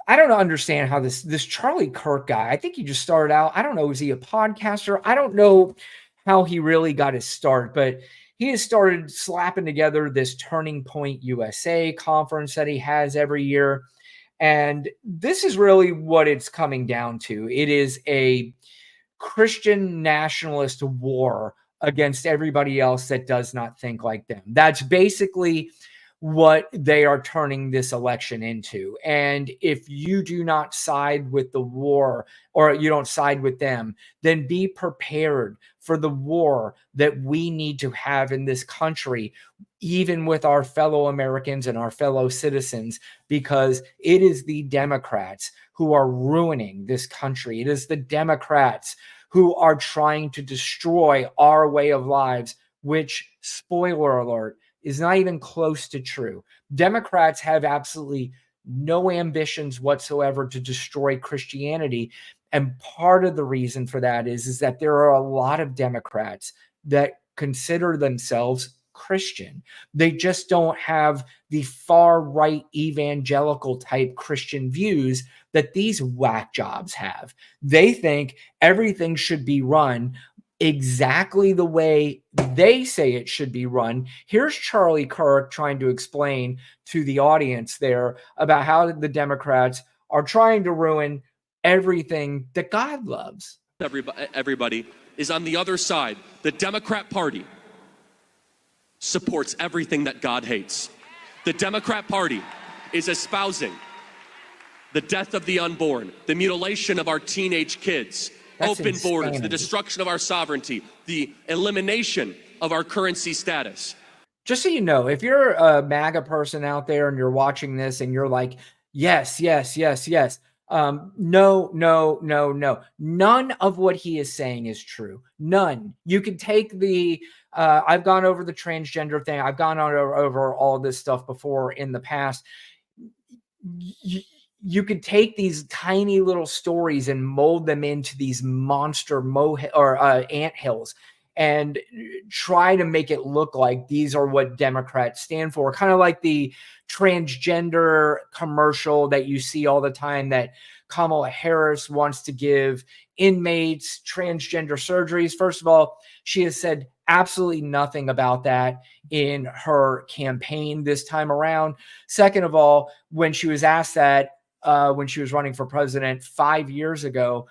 I don't understand how this Charlie Kirk guy, I think he just started out, I don't know, is he a podcaster? I don't know how he really got his start, but he has started slapping together this Turning Point USA conference that he has every year. And this is really what it's coming down to. It is a Christian nationalist war against everybody else that does not think like them. That's basically what they are turning this election into. And if you do not side with the war, or you don't side with them, then be prepared for the war that we need to have in this country, even with our fellow Americans and our fellow citizens, because it is the Democrats who are ruining this country. It is the Democrats who are trying to destroy our way of lives, which, spoiler alert, is not even close to true. Democrats have absolutely no ambitions whatsoever to destroy Christianity. And part of the reason for that is that there are a lot of Democrats that consider themselves Christian. They just don't have the far right evangelical type Christian views that these whack jobs have. They think everything should be run exactly the way they say it should be run. Here's Charlie Kirk trying to explain to the audience there about how the Democrats are trying to ruin everything that God loves. Everybody is on the other side. The Democrat Party supports everything that God hates. The Democrat Party is espousing the death of the unborn, the mutilation of our teenage kids, open borders, the destruction of our sovereignty, the elimination of our currency status. Just so you know, if you're a MAGA person out there and you're watching this and you're like, yes, yes, yes, yes. No, no, no, no. None of what he is saying is true. None. You can take the, I've gone over the transgender thing. I've gone over all this stuff before in the past. You could take these tiny little stories and mold them into these monster anthills and try to make it look like these are what Democrats stand for. Kind of like the transgender commercial that you see all the time that Kamala Harris wants to give inmates transgender surgeries. First of all, she has said absolutely nothing about that in her campaign this time around. Second of all, when she was asked that, when she was running for president 5 years ago,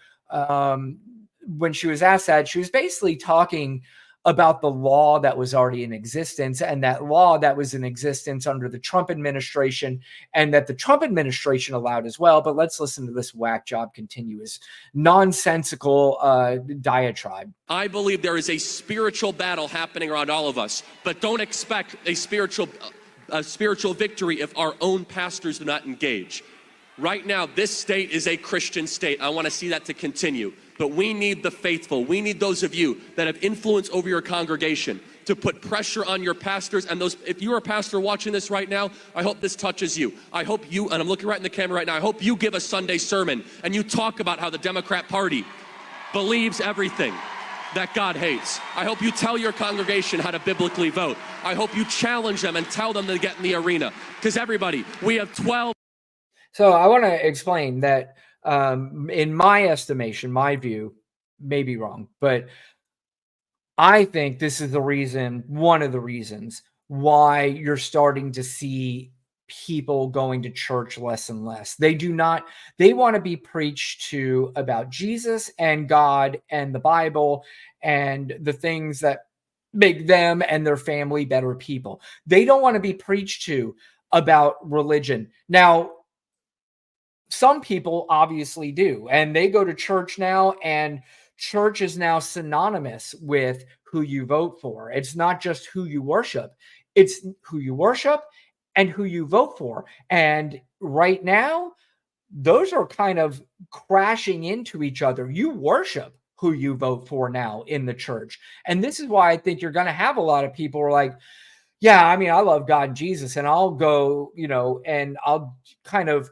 when she was asked that, she was basically talking about the law that was already in existence, and that law that was in existence under the Trump administration, and that the Trump administration allowed as well. But let's listen to this whack job continue his nonsensical diatribe. I believe there is a spiritual battle happening around all of us, but don't expect a spiritual victory if our own pastors do not engage. Right now, this state is a Christian state. I want to see that to continue. But we need the faithful. We need those of you that have influence over your congregation to put pressure on your pastors. And those, if you're a pastor watching this right now, I hope this touches you. I hope you, and I'm looking right in the camera right now, I hope you give a Sunday sermon and you talk about how the Democrat Party believes everything that God hates. I hope you tell your congregation how to biblically vote. I hope you challenge them and tell them to get in the arena. Because everybody, we have 12. So I want to explain that in my estimation, my view may be wrong, but I think this is the reason, one of the reasons why you're starting to see people going to church less and less. They want to be preached to about Jesus and God and the Bible and the things that make them and their family better people. They don't want to be preached to about religion. Now, some people obviously do, and they go to church now, and church is now synonymous with who you vote for. It's not just who you worship, it's who you worship and who you vote for. And right now, those are kind of crashing into each other. You worship who you vote for now in the church. And this is why I think you're going to have a lot of people who are like, yeah, I mean, I love God and Jesus, and I'll go, and I'll kind of,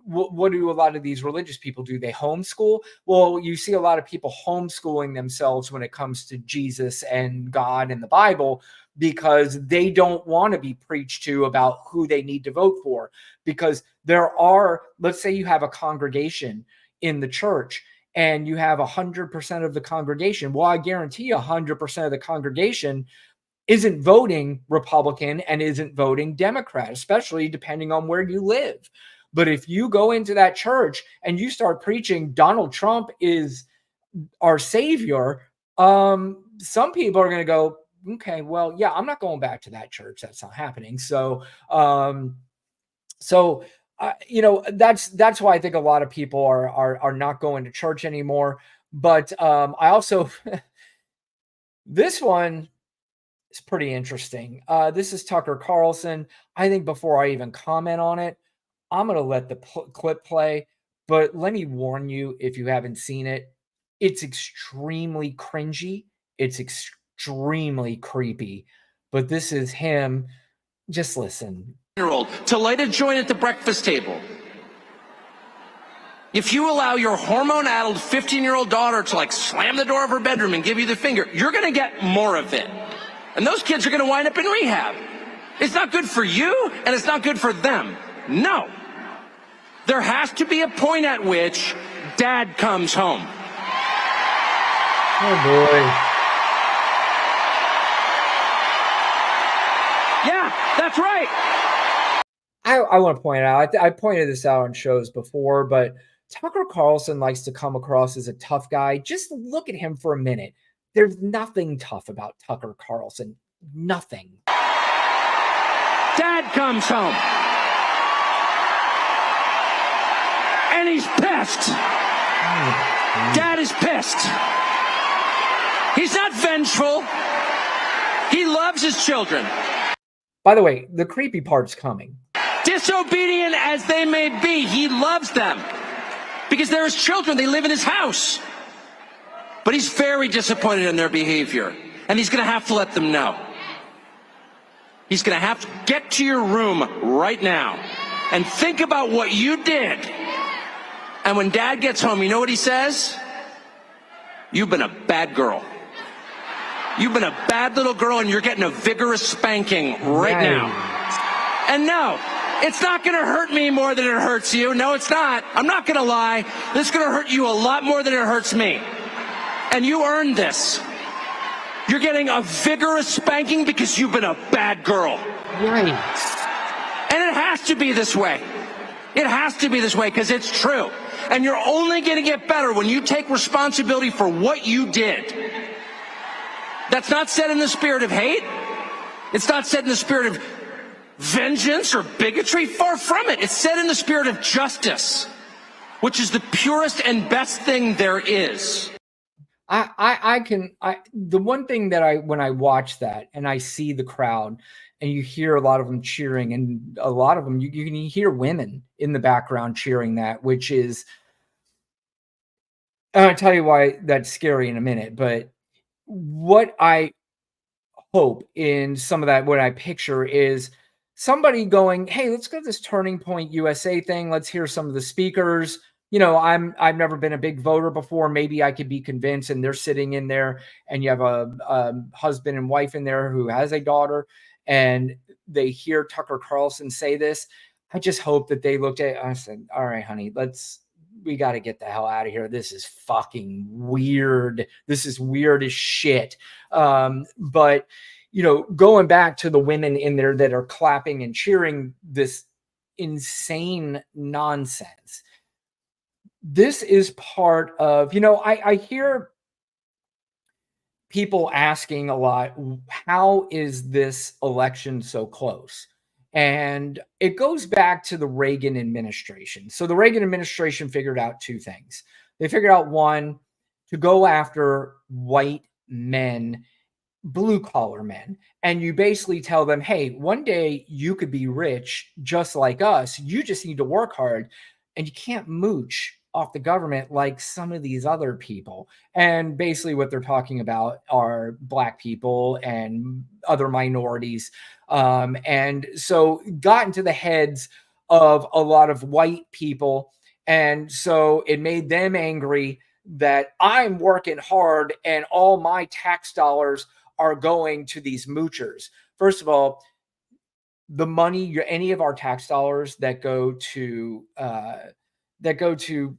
what do a lot of these religious people do? They homeschool. Well, you see a lot of people homeschooling themselves when it comes to Jesus and God and the Bible, because they don't want to be preached to about who they need to vote for. Because let's say you have a congregation in the church and you have 100% of the congregation. Well, I guarantee you 100% of the congregation isn't voting Republican and isn't voting Democrat, especially depending on where you live. But if you go into that church and you start preaching Donald Trump is our savior, some people are going to go, okay, well, yeah, I'm not going back to that church. That's not happening. So, that's why I think a lot of people are not going to church anymore. But I also, this one is pretty interesting. This is Tucker Carlson. I think before I even comment on it, I'm going to let the clip play, but let me warn you, if you haven't seen it, it's extremely cringy. It's extremely creepy, but this is him. Just listen. To light a joint at the breakfast table. If you allow your hormone-addled 15-year-old daughter to slam the door of her bedroom and give you the finger, you're going to get more of it. And those kids are going to wind up in rehab. It's not good for you, and it's not good for them. No. There has to be a point at which dad comes home. Oh, boy. That's right. I want to point out, I pointed this out on shows before, but Tucker Carlson likes to come across as a tough guy. Just look at him for a minute. There's nothing tough about Tucker Carlson. Nothing. Dad comes home. And he's pissed. Dad is pissed. He's not vengeful. He loves his children. By the way, the creepy part's coming. Disobedient as they may be, he loves them. Because they're his children. They live in his house. But he's very disappointed in their behavior. And he's going to have to let them know. He's going to have to get to your room right now and think about what you did. And when Dad gets home, you know what he says? You've been a bad girl. You've been a bad little girl, and you're getting a vigorous spanking right now. And no, it's not going to hurt me more than it hurts you. No, it's not. I'm not going to lie. This is going to hurt you a lot more than it hurts me. And you earned this. You're getting a vigorous spanking because you've been a bad girl. Right. And it has to be this way. It has to be this way because it's true. And you're only going to get better when you take responsibility for what you did. That's not said in the spirit of hate. It's not said in the spirit of vengeance or bigotry. Far from it. It's said in the spirit of justice, which is the purest and best thing there is. The one thing that when I watch that and I see the crowd and you hear a lot of them cheering, and a lot of them, you can hear women in the background cheering that, which is, I'll tell you why that's scary in a minute, but what I hope in some of that, what I picture is somebody going, hey, let's go to this Turning Point USA thing. Let's hear some of the speakers. You know, I've never been a big voter before. Maybe I could be convinced. And they're sitting in there, and you have a husband and wife in there who has a daughter, and they hear Tucker Carlson say this. I just hope that they looked at it. I said, all right, honey, we got to get the hell out of here. This is fucking weird. This is weird as shit. But, you know, going back to the women in there that are clapping and cheering this insane nonsense. This is part of, you know, I hear people asking a lot, how is this election so close? And it goes back to the Reagan administration. So the Reagan administration figured out two things. They figured out, one, to go after white men, blue collar men. And you basically tell them, hey, one day you could be rich just like us. You just need to work hard, and you can't mooch off the government like some of these other people. And basically what they're talking about are black people and other minorities. And so got into the heads of a lot of white people. And so it made them angry that I'm working hard and all my tax dollars are going to these moochers. First of all, the money, any of our tax dollars that go to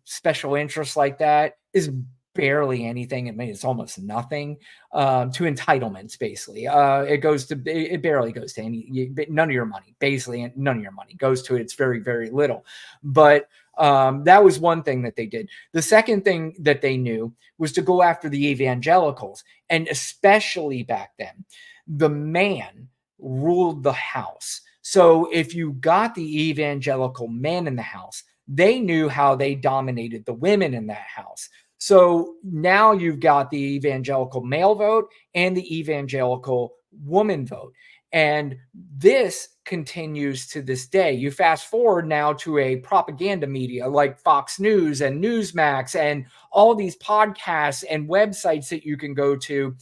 special interests like that is barely anything. I mean, it's almost nothing to entitlements. Basically, it barely goes to none of your money. Basically, none of your money goes to it. It's very, very little. But that was one thing that they did. The second thing that they knew was to go after the evangelicals, and especially back then, the man ruled the house. So if you got the evangelical men in the house, they knew how they dominated the women in that house. So now you've got the evangelical male vote and the evangelical woman vote. And this continues to this day. You fast forward now to a propaganda media like Fox News and Newsmax and all these podcasts and websites that you can go to.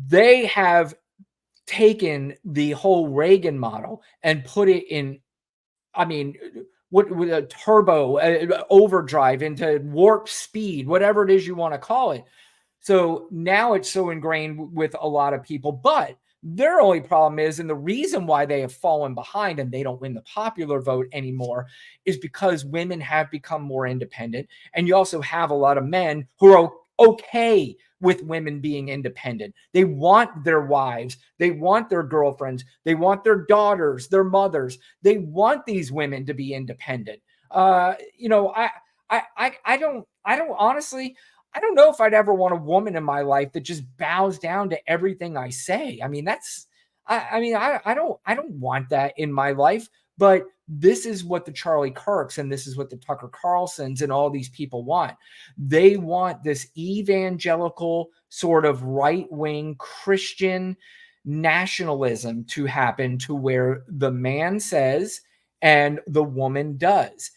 They have taken the whole Reagan model and put it in, I mean, with a turbo overdrive into warp speed, whatever it is you want to call it. So now it's so ingrained with a lot of people, but their only problem is, and the reason why they have fallen behind and they don't win the popular vote anymore, is because women have become more independent. And you also have a lot of men who are okay with women being independent. They want their wives, they want their girlfriends, they want their daughters, their mothers. They want these women to be independent. You know, I don't honestly, I don't know if I'd ever want a woman in my life that just bows down to everything I say. I mean, that's, I don't want that in my life. But this is what the Charlie Kirks and this is what the Tucker Carlsons and all these people want. They want this evangelical sort of right-wing Christian nationalism to happen, to where the man says and the woman does.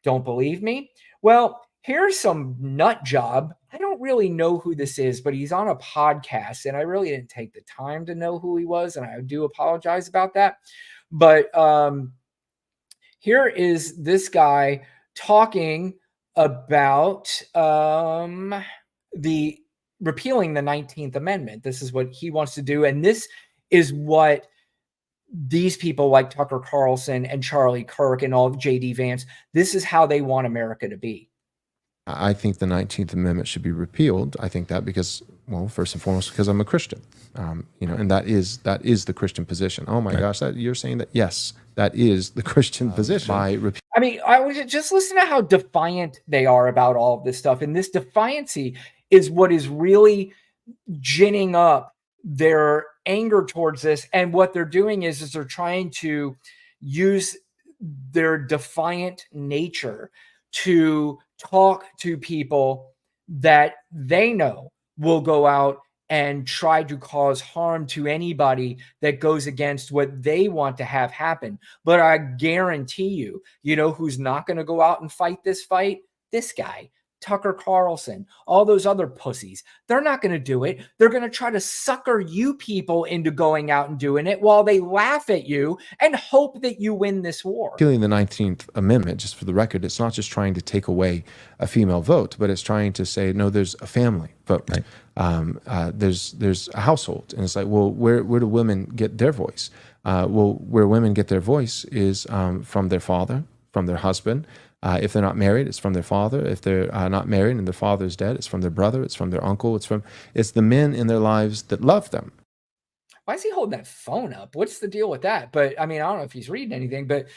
Don't believe me? Well, here's some nut job. I don't really know who this is, but he's on a podcast, and I really didn't take the time to know who he was, and I do apologize about that. But here is this guy talking about the repealing the 19th Amendment. This is what he wants to do, and this is what these people like Tucker Carlson and Charlie Kirk and all JD Vance, this is how they want America to be. I think the 19th Amendment should be repealed. I think that because, well, first and foremost, because I'm a Christian, you know, and that is the Christian position. Oh my gosh, that you're saying that? Yes, that is the Christian position. I mean, I was just listen to how defiant they are about all of this stuff, and this defiancy is what is really ginning up their anger towards this. And what they're doing is they're trying to use their defiant nature to talk to people that they know will go out and try to cause harm to anybody that goes against what they want to have happen. But I guarantee you, you know who's not going to go out and fight this fight? This guy, Tucker Carlson, all those other pussies. They're not going to do it. They're going to try to sucker you people into going out and doing it while they laugh at you and hope that you win this war. Repealing the 19th Amendment, just for the record, it's not just trying to take away a female vote, but it's trying to say, no, there's a family vote. Right. There's a household. And it's like, well, where do women get their voice? Well, where women get their voice is from their father, from their husband. If they're not married, it's from their father. If they're not married and their father is dead, it's from their brother, it's from their uncle, it's the men in their lives that love them. Why is he holding that phone up? What's the deal with that? But I mean, I don't know if he's reading anything, but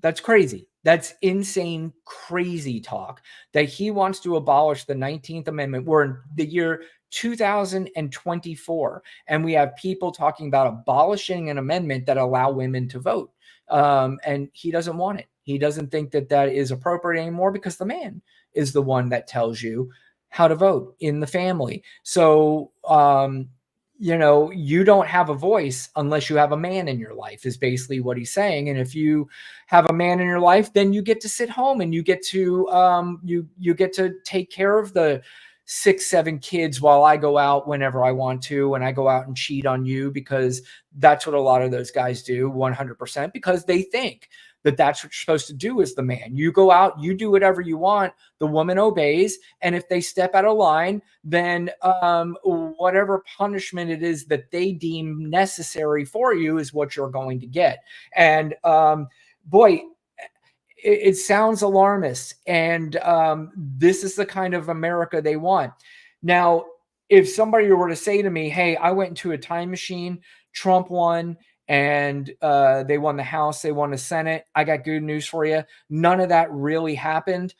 that's crazy. That's insane, crazy talk that he wants to abolish the 19th Amendment. We're in the year 2024, and we have people talking about abolishing an amendment that allow women to vote. And he doesn't want it. He doesn't think that that is appropriate anymore because the man is the one that tells you how to vote in the family. So, you know, you don't have a voice unless you have a man in your life is basically what he's saying. And if you have a man in your life, then you get to sit home and you get to, you get to take care of the 6, 7 kids while I go out whenever I want to, and I go out and cheat on you, because that's what a lot of those guys do 100%, because they think that that's what you're supposed to do as the man. You go out, you do whatever you want, the woman obeys, and if they step out of line, then whatever punishment it is that they deem necessary for you is what you're going to get. And boy, it sounds alarmist, and this is the kind of America they want. Now, if somebody were to say to me, hey, I went into a time machine, Trump won, and they won the House, they won the Senate, I got good news for you. None of that really happened.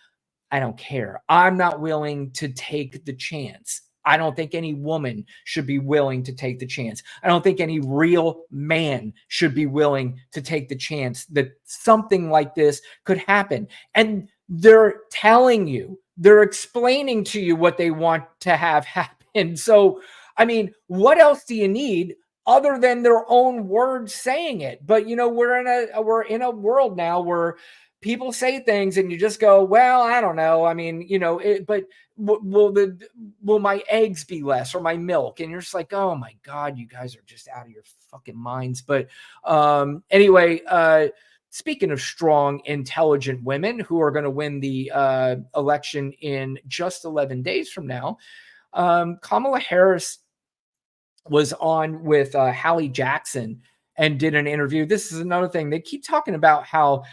I don't care. I'm not willing to take the chance. I don't think any woman should be willing to take the chance. I don't think any real man should be willing to take the chance that something like this could happen. And they're telling you, they're explaining to you what they want to have happen. So, I mean, what else do you need other than their own words saying it? But, you know, we're in a world now where people say things and you just go, well, I don't know. I mean, you know, but will my eggs be less or my milk? And you're just like, oh my God, you guys are just out of your fucking minds. But anyway, speaking of strong, intelligent women who are going to win the election in just 11 days from now, Kamala Harris was on with Hallie Jackson and did an interview. This is another thing. They keep talking about how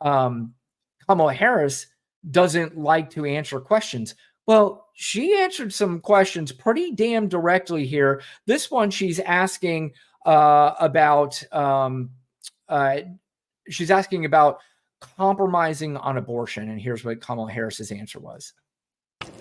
Kamala Harris doesn't like to answer questions. Well, she answered some questions pretty damn directly here. This one, about uh, she's asking about compromising on abortion, and here's what Kamala Harris's answer was.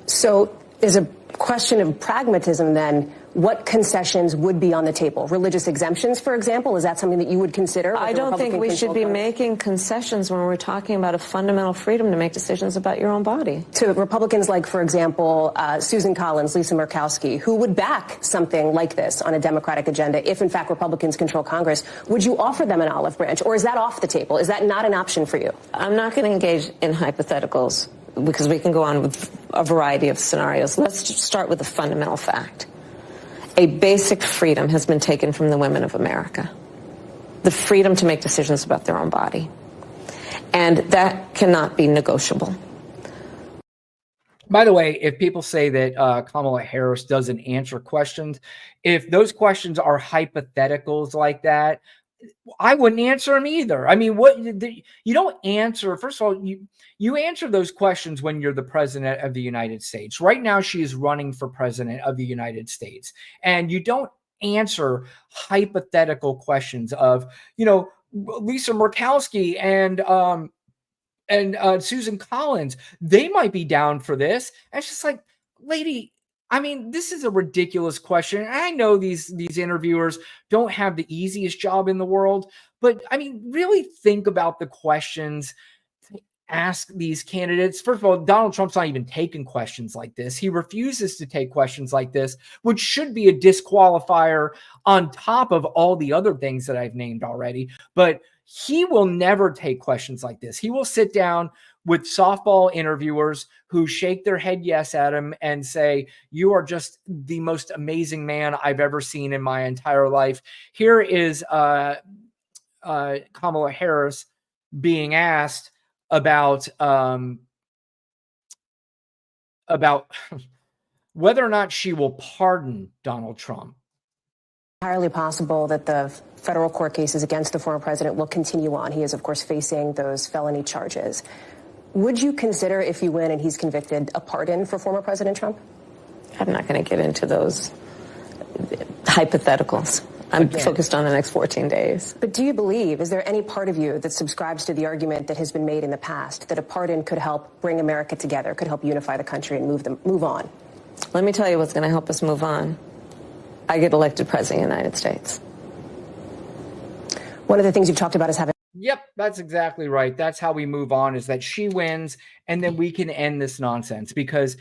So, is a question of pragmatism then, what concessions would be on the table? Religious exemptions, for example, is that something that you would consider? I don't think we should be making concessions when we're talking about a fundamental freedom to make decisions about your own body. To Republicans like, for example, Susan Collins, Lisa Murkowski, who would back something like this on a Democratic agenda if, in fact, Republicans control Congress, would you offer them an olive branch, or is that off the table? Is that not an option for you? I'm not going to engage in hypotheticals, because we can go on with a variety of scenarios. Let's just start with the fundamental fact. A basic freedom has been taken from the women of America. The freedom to make decisions about their own body. And that cannot be negotiable. By the way, if people say that Kamala Harris doesn't answer questions, if those questions are hypotheticals like that, I wouldn't answer them either. I mean, you don't answer. First of all, you answer those questions when you're the president of the United States. Right now, she is running for president of the United States, and you don't answer hypothetical questions of, Lisa Murkowski and Susan Collins. They might be down for this. And it's just like, lady. I mean, this is a ridiculous question. I know these interviewers don't have the easiest job in the world, but I mean, really think about the questions to ask these candidates. First of all, Donald Trump's not even taking questions like this. He refuses to take questions like this, which should be a disqualifier on top of all the other things that I've named already. But he will never take questions like this. He will sit down with softball interviewers who shake their head yes at him and say, you are just the most amazing man I've ever seen in my entire life. Here is Kamala Harris being asked about whether or not she will pardon Donald Trump. Entirely possible that the federal court cases against the former president will continue on. He is, of course, facing those felony charges. Would you consider, if you win and he's convicted, a pardon for former President Trump? I'm not going to get into those hypotheticals. I'm focused on the next 14 days. But do you believe, is there any part of you that subscribes to the argument that has been made in the past that a pardon could help bring America together, could help unify the country and move on? Let me tell you what's going to help us move on. I get elected president of the United States. One of the things you've talked about is having... Yep, that's exactly right. That's how we move on, is that she wins, and then we can end this nonsense. Because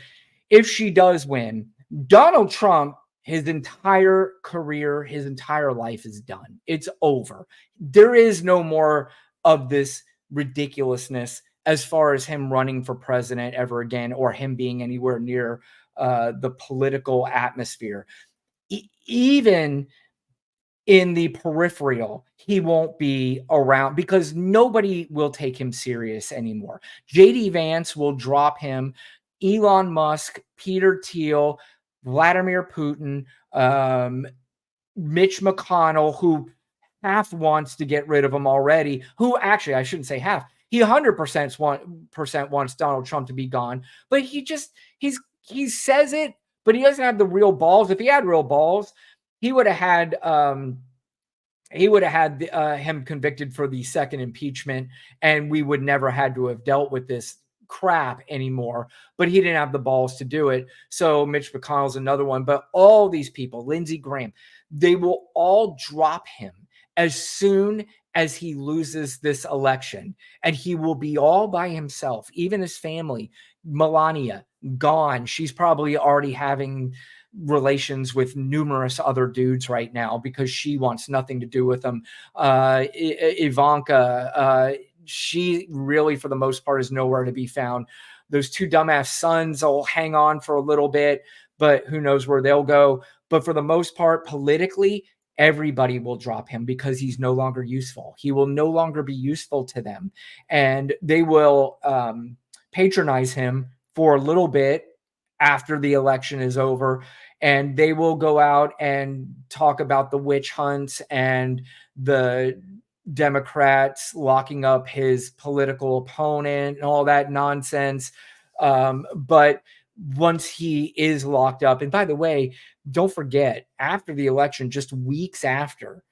if she does win, Donald Trump, his entire career, his entire life is done. It's over. There is no more of this ridiculousness as far as him running for president ever again, or him being anywhere near the political atmosphere. Even in the peripheral, he won't be around because nobody will take him serious anymore. J.D. Vance will drop him. Elon Musk, Peter Thiel, Vladimir Putin, Mitch McConnell, who half wants to get rid of him already, who actually, I shouldn't say half, he 100% wants Donald Trump to be gone, but he says it, but he doesn't have the real balls. If he had real balls, he would have had him convicted for the second impeachment, and we would never had to have dealt with this crap anymore. But he didn't have the balls to do it. So Mitch McConnell's another one. But all these people, Lindsey Graham, they will all drop him as soon as he loses this election, and he will be all by himself. Even his family, Melania, gone. She's probably already having relations with numerous other dudes right now because she wants nothing to do with them. Ivanka, she really, for the most part, is nowhere to be found. Those two dumbass sons will hang on for a little bit, but who knows where they'll go. But for the most part, politically, everybody will drop him because he's no longer useful. He will no longer be useful to them. And they will patronize him for a little bit after the election is over, and they will go out and talk about the witch hunts and the Democrats locking up his political opponent and all that nonsense. But once he is locked up. And by the way, don't forget, after the election, just weeks after,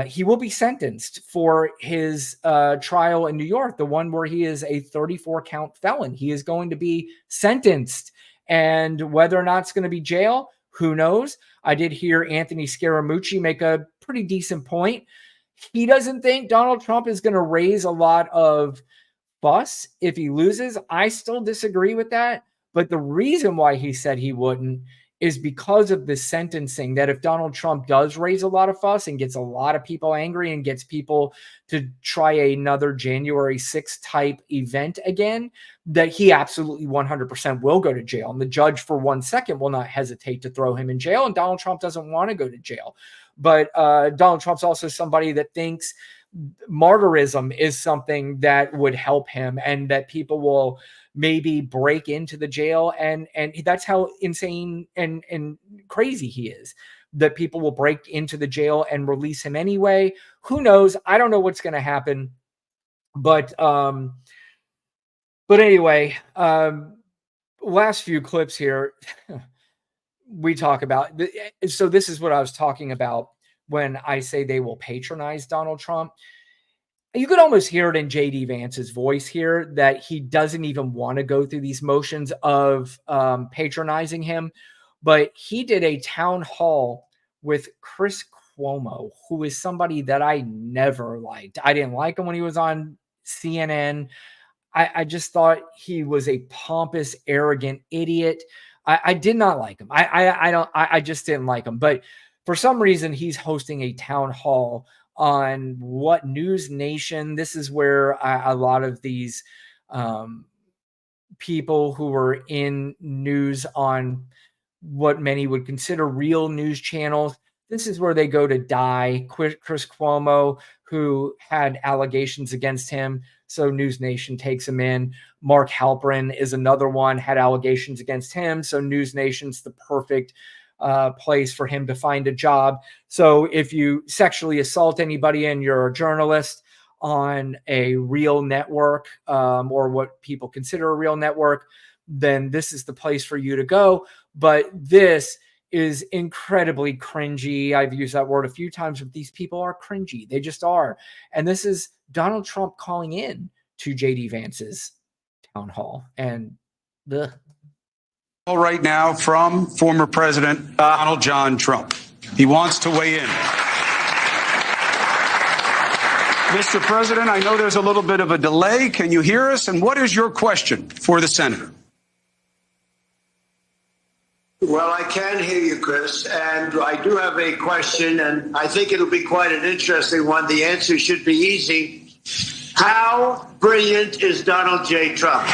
he will be sentenced for his trial in New York, the one where he is a 34 count felon. He is going to be sentenced, and whether or not it's going to be jail, who knows? I did hear Anthony Scaramucci make a pretty decent point. He doesn't think Donald Trump is going to raise a lot of fuss if he loses. I still disagree with that. But the reason why he said he wouldn't is because of the sentencing, that if Donald Trump does raise a lot of fuss and gets a lot of people angry and gets people to try another January 6th type event again, that he absolutely 100% will go to jail. And the judge for 1 second will not hesitate to throw him in jail. And Donald Trump doesn't want to go to jail. But Donald Trump's also somebody that thinks martyrism is something that would help him, and that people will maybe break into the jail, and that's how insane and crazy he is, that people will break into the jail and release him anyway. Who knows? I don't know what's going to happen, but anyway, last few clips here we talk about. So this is what I was talking about when I say they will patronize Donald Trump. You could almost hear it in JD Vance's voice here that he doesn't even want to go through these motions of patronizing him. But he did a town hall with Chris Cuomo, who is somebody that I never liked. I didn't like him when he was on CNN. I just thought he was a pompous, arrogant idiot. I did not like him. I just didn't like him. But for some reason, he's hosting a town hall on what News Nation. This is where a lot of these people who were in news on what many would consider real news channels, this is where they go to die. Chris Cuomo, who had allegations against him, so News Nation takes him in. Mark Halperin is another one, had allegations against him, so News Nation's the perfect place for him to find a job. So if you sexually assault anybody and you're a journalist on a real network, or what people consider a real network, then this is the place for you to go. But this is incredibly cringy. I've used that word a few times, but these people are cringy. They just are. And this is Donald Trump calling in to JD Vance's town hall. And the right now from former President Donald John Trump. He wants to weigh in. Mr. President, I know there's a little bit of a delay. Can you hear us? And what is your question for the senator? Well, I can hear you, Chris, and I do have a question, and I think it'll be quite an interesting one. The answer should be easy. How brilliant is Donald J. Trump?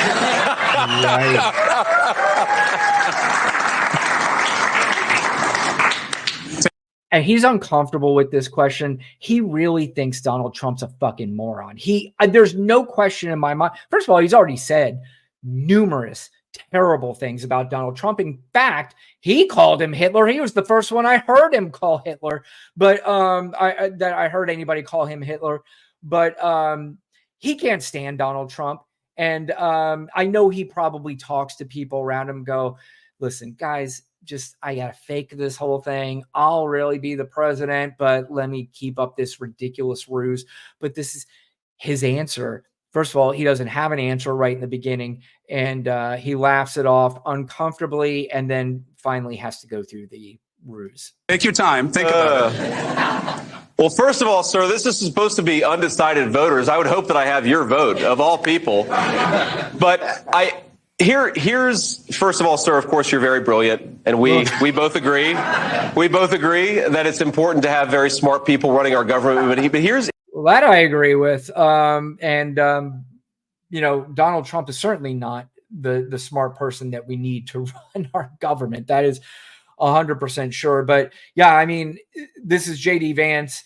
And he's uncomfortable with this question. He really thinks Donald Trump's a fucking moron. There's no question in my mind. First of all, he's already said numerous terrible things about Donald Trump. In fact, he called him Hitler. He was the first one I heard him call Hitler, but I heard anybody call him Hitler. But he can't stand Donald Trump. And I know he probably talks to people around him, go, listen, guys, I got to fake this whole thing. I'll really be the president, but let me keep up this ridiculous ruse. But this is his answer. First of all, he doesn't have an answer right in the beginning, and he laughs it off uncomfortably, and then finally has to go through the ruse. Take your time. Think about it. Well, first of all, sir, this is supposed to be undecided voters. I would hope that I have your vote, of all people. But here's first of all, sir, of course, you're very brilliant, and we both agree. We both agree that it's important to have very smart people running our government. But here's that I agree with. Donald Trump is certainly not the smart person that we need to run our government. That is 100% sure. But yeah, I mean, this is JD Vance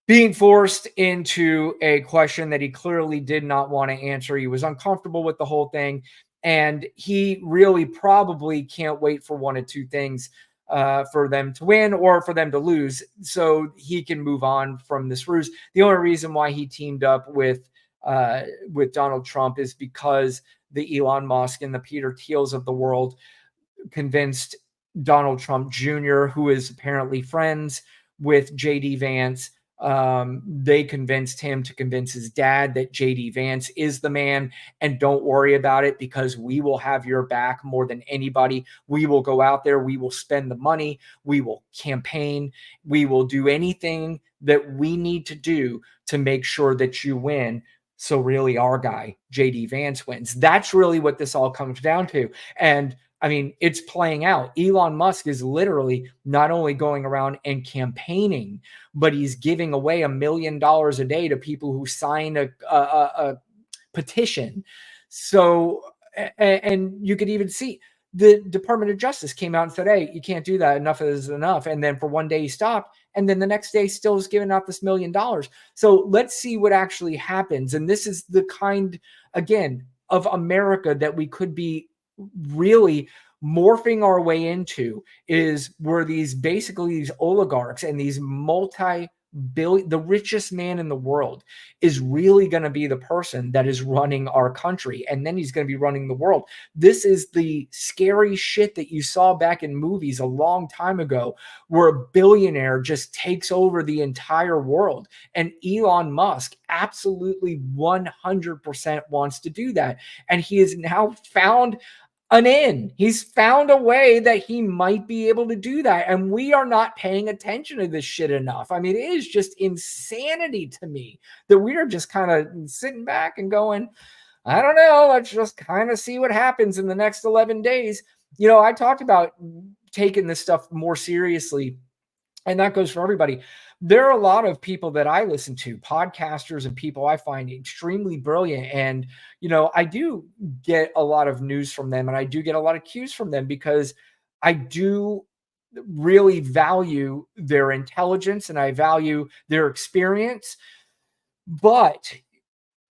being forced into a question that he clearly did not want to answer. He was uncomfortable with the whole thing, and he really probably can't wait for one of two things, for them to win or for them to lose, so he can move on from this ruse. The only reason why he teamed up with Donald Trump is because the Elon Musk and the Peter Thiels of the world convinced Donald Trump Jr., who is apparently friends with JD Vance. They convinced him to convince his dad that JD Vance is the man, and don't worry about it because we will have your back more than anybody. We will go out there. We will spend the money. We will campaign. We will do anything that we need to do to make sure that you win. So really our guy, JD Vance, wins. That's really what this all comes down to. And I mean, it's playing out. Elon Musk is literally not only going around and campaigning, but he's giving away $1 million a day to people who sign a petition. So, and you could even see the Department of Justice came out and said, hey, you can't do that. Enough is enough. And then for one day he stopped. And then the next day still is giving out this $1 million. So let's see what actually happens. And this is the kind, again, of America that we could be really morphing our way into, is where these basically these oligarchs and these multi-billion, the richest man in the world is really going to be the person that is running our country, and then he's going to be running the world. This is the scary shit that you saw back in movies a long time ago, where a billionaire just takes over the entire world, and Elon Musk absolutely 100% wants to do that, and he has now found an in. He's found a way that he might be able to do that. And we are not paying attention to this shit enough. I mean, it is just insanity to me that we are just kind of sitting back and going, I don't know, let's just kind of see what happens in the next 11 days. You know, I talked about taking this stuff more seriously, and that goes for everybody. There are a lot of people that I listen to, podcasters and people I find extremely brilliant. And, you know, I do get a lot of news from them, and I do get a lot of cues from them because I do really value their intelligence and I value their experience. But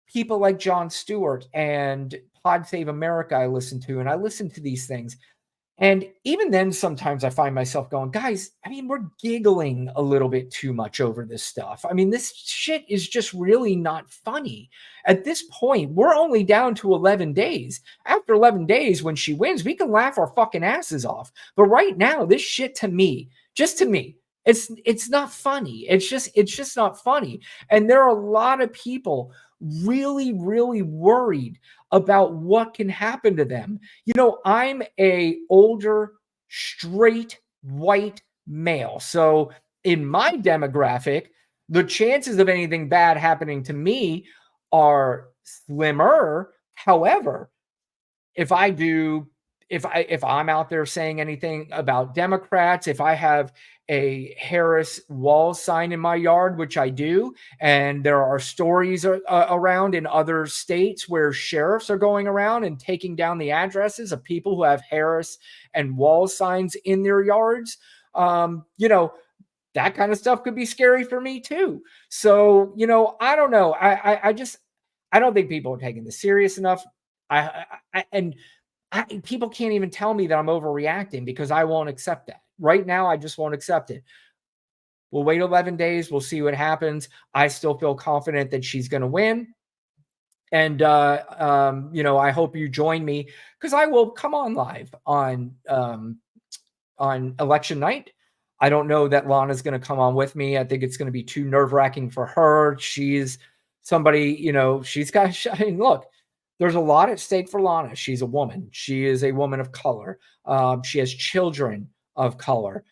people like Jon Stewart and Pod Save America, I listen to, and I listen to these things. And even then, sometimes I find myself going, guys, I mean, we're giggling a little bit too much over this stuff. I mean, this shit is just really not funny. At this point, we're only down to 11 days. After 11 days, when she wins, we can laugh our fucking asses off. But right now, this shit to me, just to me, it's not funny. It's just not funny. And there are a lot of people really, really worried about what can happen to them. You know, I'm a older, straight, white male. So in my demographic, the chances of anything bad happening to me are slimmer. However, if I'm out there saying anything about Democrats, if I have a Harris wall sign in my yard, which I do, and there are stories around in other states where sheriffs are going around and taking down the addresses of people who have Harris and wall signs in their yards, you know, that kind of stuff could be scary for me too. So, you know, I don't know. I don't think people are taking this serious enough. People can't even tell me that I'm overreacting because I won't accept that. Right now, I just won't accept it. We'll wait 11 days. We'll see what happens. I still feel confident that she's going to win. And, you know, I hope you join me because I will come on live on election night. I don't know that Lana's going to come on with me. I think it's going to be too nerve-wracking for her. She's somebody, you know, she's got, I mean, look, there's a lot at stake for Lana. She's a woman. She is a woman of color. She has children of color,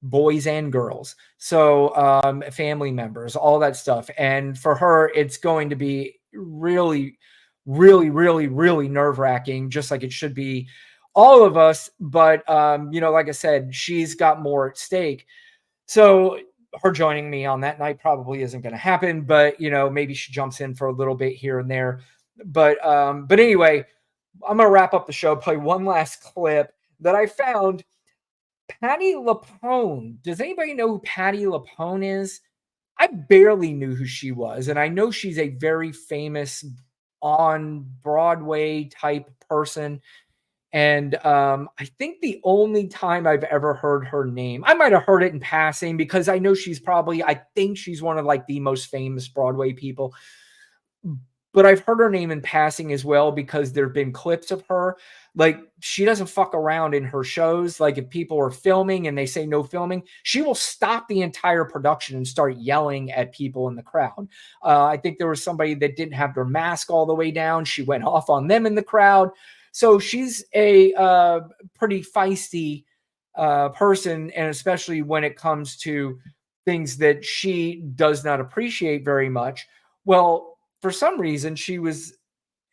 boys and girls. So family members, all that stuff. And for her, it's going to be really, really, really, really nerve-wracking, just like it should be all of us. But, you know, like I said, she's got more at stake. So her joining me on that night probably isn't going to happen, but, you know, maybe she jumps in for a little bit here and there. But anyway, I'm going to wrap up the show, play one last clip that I found. Patti LuPone. Does anybody know who Patti LuPone is? I barely knew who she was, and I know she's a very famous on Broadway type person. And I think the only time I've ever heard her name, I might have heard it in passing because I know she's probably, I think she's one of like the most famous Broadway people. but I've heard her name in passing as well because there have been clips of her. Like, she doesn't fuck around in her shows. Like, if people are filming and they say no filming, she will stop the entire production and start yelling at people in the crowd. I think there was somebody that didn't have their mask all the way down. She went off on them in the crowd. So she's a pretty feisty person, and especially when it comes to things that she does not appreciate very much. Well, for some reason, she was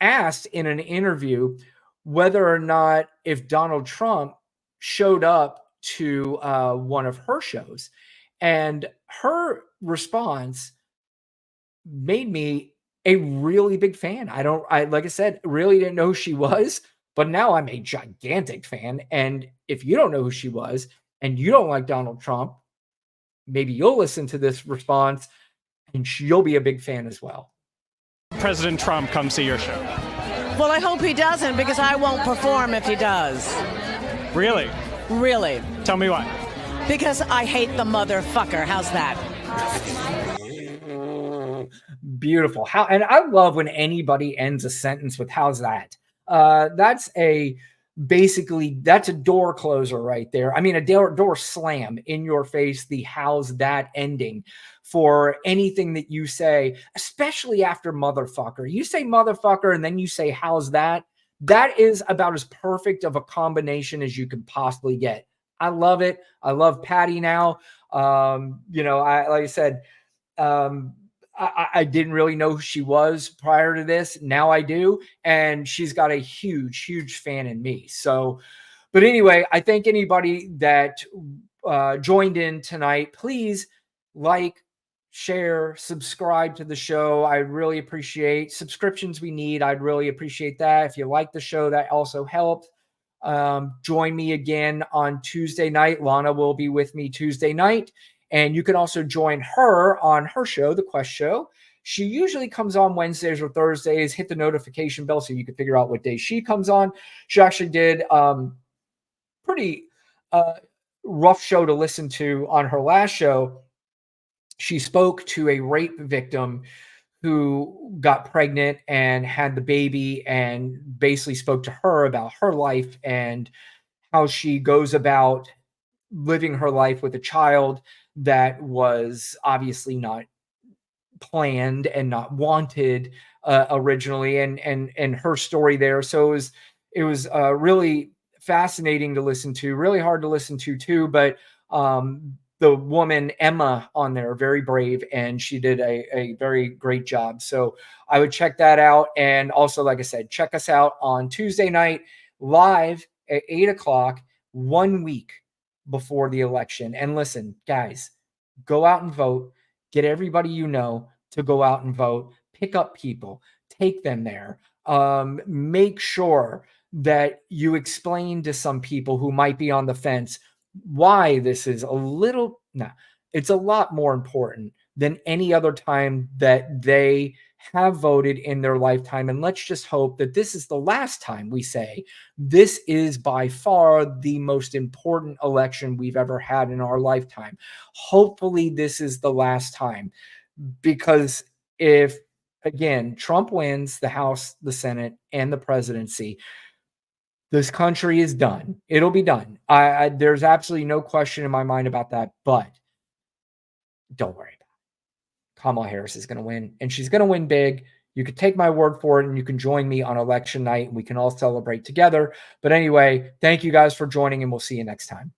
asked in an interview whether or not if Donald Trump showed up to one of her shows, and her response made me a really big fan. I like I said, really didn't know who she was, but now I'm a gigantic fan. And if you don't know who she was and you don't like Donald Trump, maybe you'll listen to this response and you'll be a big fan as well. President Trump come see your show? Well, I hope he doesn't, because I won't perform if he does. Really? Really. Tell me why. Because I hate the motherfucker. How's that? Beautiful. And I love when anybody ends a sentence with "how's that?" That's a door closer right there. I mean, a door slam in your face. The "how's that" ending for anything that you say, especially after motherfucker. You say motherfucker and then you say "how's that?" That is about as perfect of a combination as you can possibly get. I love it. I love Patty now. Like I said, I didn't really know who she was prior to this. Now I do. And she's got a huge, huge fan in me. So, but anyway, I thank anybody that joined in tonight. Please like, share, subscribe to the show. I really appreciate subscriptions we need. I'd really appreciate that. If you like the show, that also helps. Join me again on Tuesday night. Lana will be with me Tuesday night. And you can also join her on her show, The Quest Show. She usually comes on Wednesdays or Thursdays. Hit the notification bell so you can figure out what day she comes on. She actually did pretty rough show to listen to on her last show. She spoke to a rape victim who got pregnant and had the baby, and basically spoke to her about her life and how she goes about living her life with a child that was obviously not planned and not wanted originally, and her story there. So it was really fascinating to listen to, really hard to listen to too. But the woman Emma on there, very brave, and she did a very great job. So I would check that out. And also, like I said, check us out on Tuesday night live at 8:00, 1 week before the election. And listen, guys, go out and vote. Get everybody you know to go out and vote. Pick up people. Take them there. Make sure that you explain to some people who might be on the fence why this is it's a lot more important than any other time that they have voted in their lifetime. And let's just hope that this is the last time we say this is by far the most important election we've ever had in our lifetime. Hopefully this is the last time, because if, again, Trump wins the House, the Senate, and the presidency, this country is done. It'll be done. There's absolutely no question in my mind about that, but don't worry about it. Kamala Harris is going to win, and she's going to win big. You could take my word for it, and you can join me on election night, and we can all celebrate together. But anyway, thank you guys for joining, and we'll see you next time.